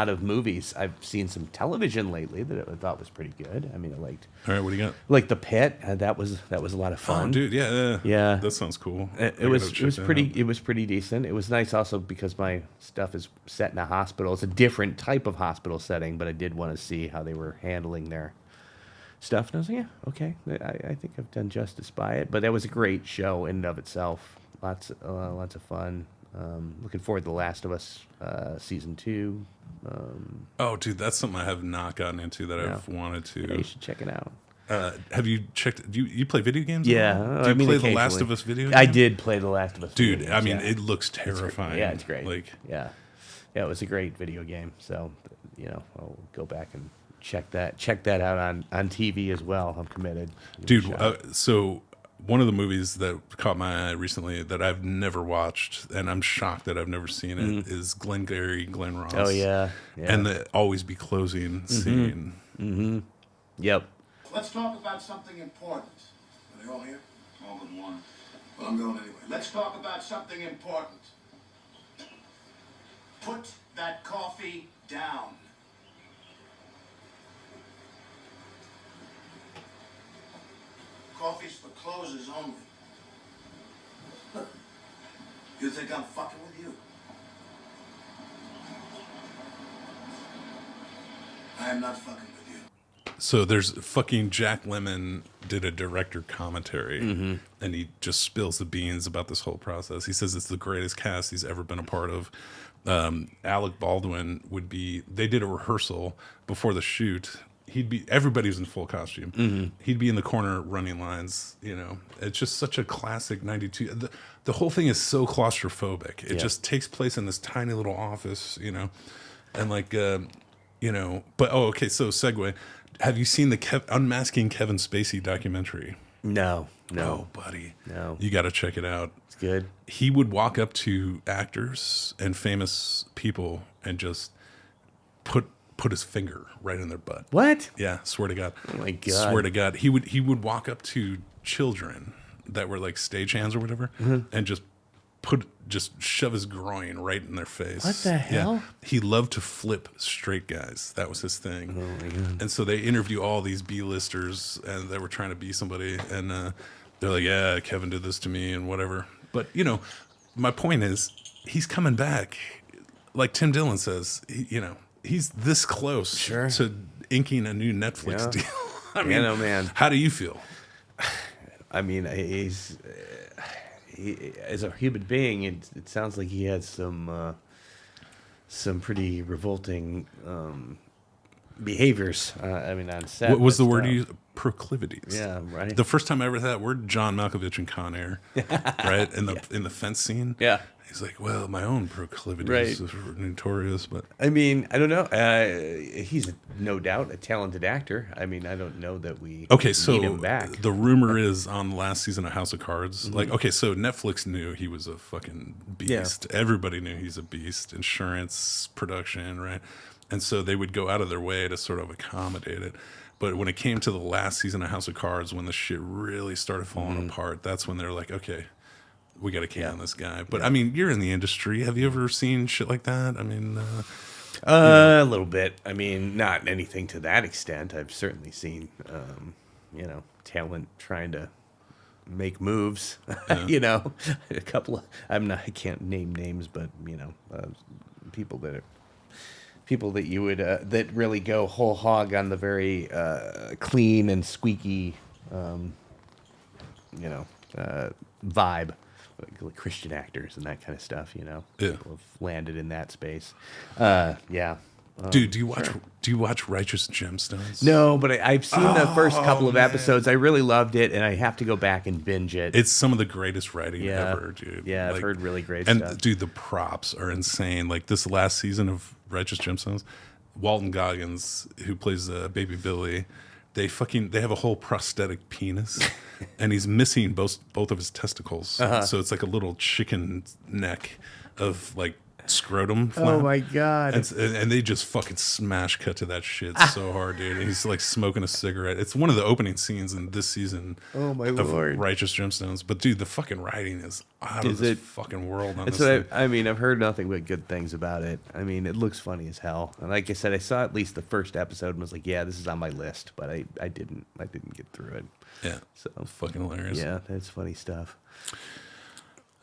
of movies. I've seen some television lately that I thought was pretty good. I mean, I liked All right, what do you got? like The Pit. That was a lot of fun. Oh, dude, yeah. Yeah. That sounds cool. It was pretty decent. It was nice also because my stuff is set in a hospital. It's a different type of hospital setting, but I did want to see how they were handling their stuff. And I was like, yeah, okay. I think I've done justice by it. But that was a great show in and of itself. Lots of fun. Looking forward to The Last of Us season 2. Oh, dude, that's something I have not gotten into that I've wanted to. Yeah, you should check it out. Have you checked? Do you play video games? at Yeah, all? Do you play The Last occasionally. of Us video game? I did play The Last of Us. Dude, video I games, mean, yeah. it looks terrifying. Yeah, it's great. Like, yeah, it was a great video game. So, I'll go back and check that out on TV as well. I'm committed. Give it a dude, shot. so one of the movies that caught my eye recently that I've never watched, and I'm shocked that I've never seen it, is Glengarry Glen Ross. Oh yeah, And the Always Be Closing scene. Yep. Let's talk about something important. Are they all here? All but one. Well, I'm going anyway. Let's talk about something important. Put that coffee down. Coffee's for closers only. You think I'm fucking with you? I am not fucking with you. So there's fucking Jack Lemmon did a director commentary, and he just spills the beans about this whole process. He says it's the greatest cast he's ever been a part of. Alec Baldwin they did a rehearsal before the shoot, everybody's in full costume. He'd be in the corner running lines. It's just such a classic 92. The whole thing is so claustrophobic. It just takes place in this tiny little office, and like, but okay. So segue. Have you seen the Unmasking Kevin Spacey documentary? No. Oh, buddy. No. You got to check it out. It's good. He would walk up to actors and famous people and just put his finger right in their butt. What? Yeah, swear to God. Oh my God. Swear to God. He would walk up to children that were like stagehands or whatever and just shove his groin right in their face. What the hell? Yeah. He loved to flip straight guys. That was his thing. Oh my God. And so they interview all these B-listers and they were trying to be somebody, and they're like, yeah, Kevin did this to me and whatever. But my point is, he's coming back. Like Tim Dillon says, he's this close to inking a new Netflix deal. I mean, man. How do you feel? I mean, he's as a human being, it sounds like he had some pretty revolting behaviors. I mean, on set. What was the and word stuff. you used? Proclivities. Yeah, right. The first time I ever heard that word, John Malkovich in Con Air, right? In the fence scene. Yeah. He's like, well, my own proclivities Right. are notorious, but I mean, I don't know. He's no doubt a talented actor. I mean, I don't know that we need him back. The rumor is on the last season of House of Cards. Like, okay, so Netflix knew he was a fucking beast. Yeah. Everybody knew he's a beast. Insurance, production, right? And so they would go out of their way to sort of accommodate it. But when it came to the last season of House of Cards, when the shit really started falling apart, that's when they're like, okay, we got to can this guy. But I mean, you're in the industry. Have you ever seen shit like that? I mean, A little bit. I mean, not anything to that extent. I've certainly seen, talent trying to make moves. Yeah. A couple of. I can't name names, but people that you would that really go whole hog on the very clean and squeaky, vibe. Like Christian actors and that kind of stuff, Yeah. People have landed in that space. Yeah. dude, do you watch Righteous Gemstones? No, but I've seen the first couple of episodes. I really loved it, and I have to go back and binge it. It's some of the greatest writing ever, dude. Yeah, I've heard really great and stuff. Dude, the props are insane. Like this last season of Righteous Gemstones, Walton Goggins, who plays Baby Billy, they have a whole prosthetic penis, and he's missing both of his testicles. So it's like a little chicken neck of like scrotum flap. Oh my God. And they just fucking smash cut to that shit so hard, dude. And he's like smoking a cigarette. It's one of the opening scenes in this season Oh my of Lord. Righteous Gemstones. But dude, the fucking writing is out of this fucking world on That's this what thing. I mean, I've heard nothing but good things about it. I mean, it looks funny as hell. And like I said, I saw at least the first episode and was like, yeah, this is on my list, but I didn't get through it. Yeah. So Fucking hilarious. yeah, that's funny stuff.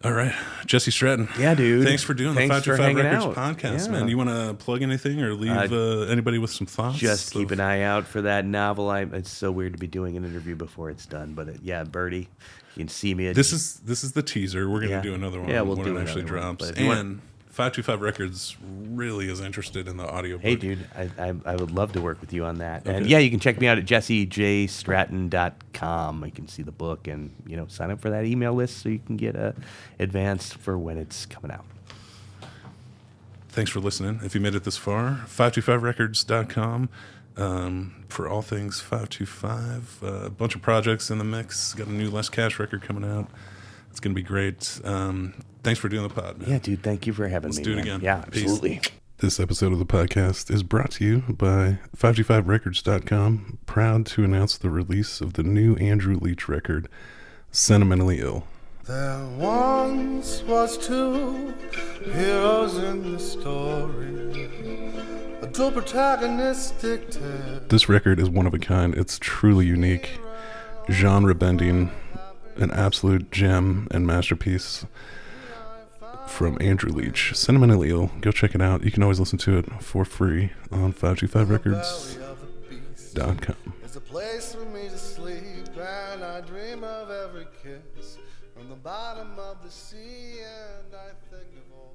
All right. Jesse Stratton. Yeah, dude. Thanks for doing Thanks the for 525 hanging Records out. podcast, Yeah. man. You want to plug anything or leave anybody with some thoughts? Just keep an eye out for that novel. It's so weird to be doing an interview before it's done, but yeah, Birdie, you can see me. This is the teaser. We're going to do another one Yeah, we'll when do it actually another one, drops. but if you want- And 525 Records really is interested in the audiobook. Hey, dude, I would love to work with you on that. And yeah, you can check me out at jessejstratton.com. You can see the book and, sign up for that email list so you can get advance for when it's coming out. Thanks for listening. If you made it this far, 525records.com for all things 525. A bunch of projects in the mix. Got a new Less Cash record coming out. It's going to be great. Thanks for doing the pod, man. Yeah, dude, thank you for having me. Let's do it man. again. Yeah, Peace. absolutely. This episode of the podcast is brought to you by 525records.com, proud to announce the release of the new Andrew Leach record, Sentimentally Ill. There once was two heroes in the story, a dual protagonistic tale. This record is one of a kind. It's truly unique, genre bending, an absolute gem and masterpiece from Andrew Leach. Sentimentally Ill. Go check it out. You can always listen to it for free on 525records.com. It's a place for me to sleep, and I dream of every kiss from the bottom of the sea, and I think of all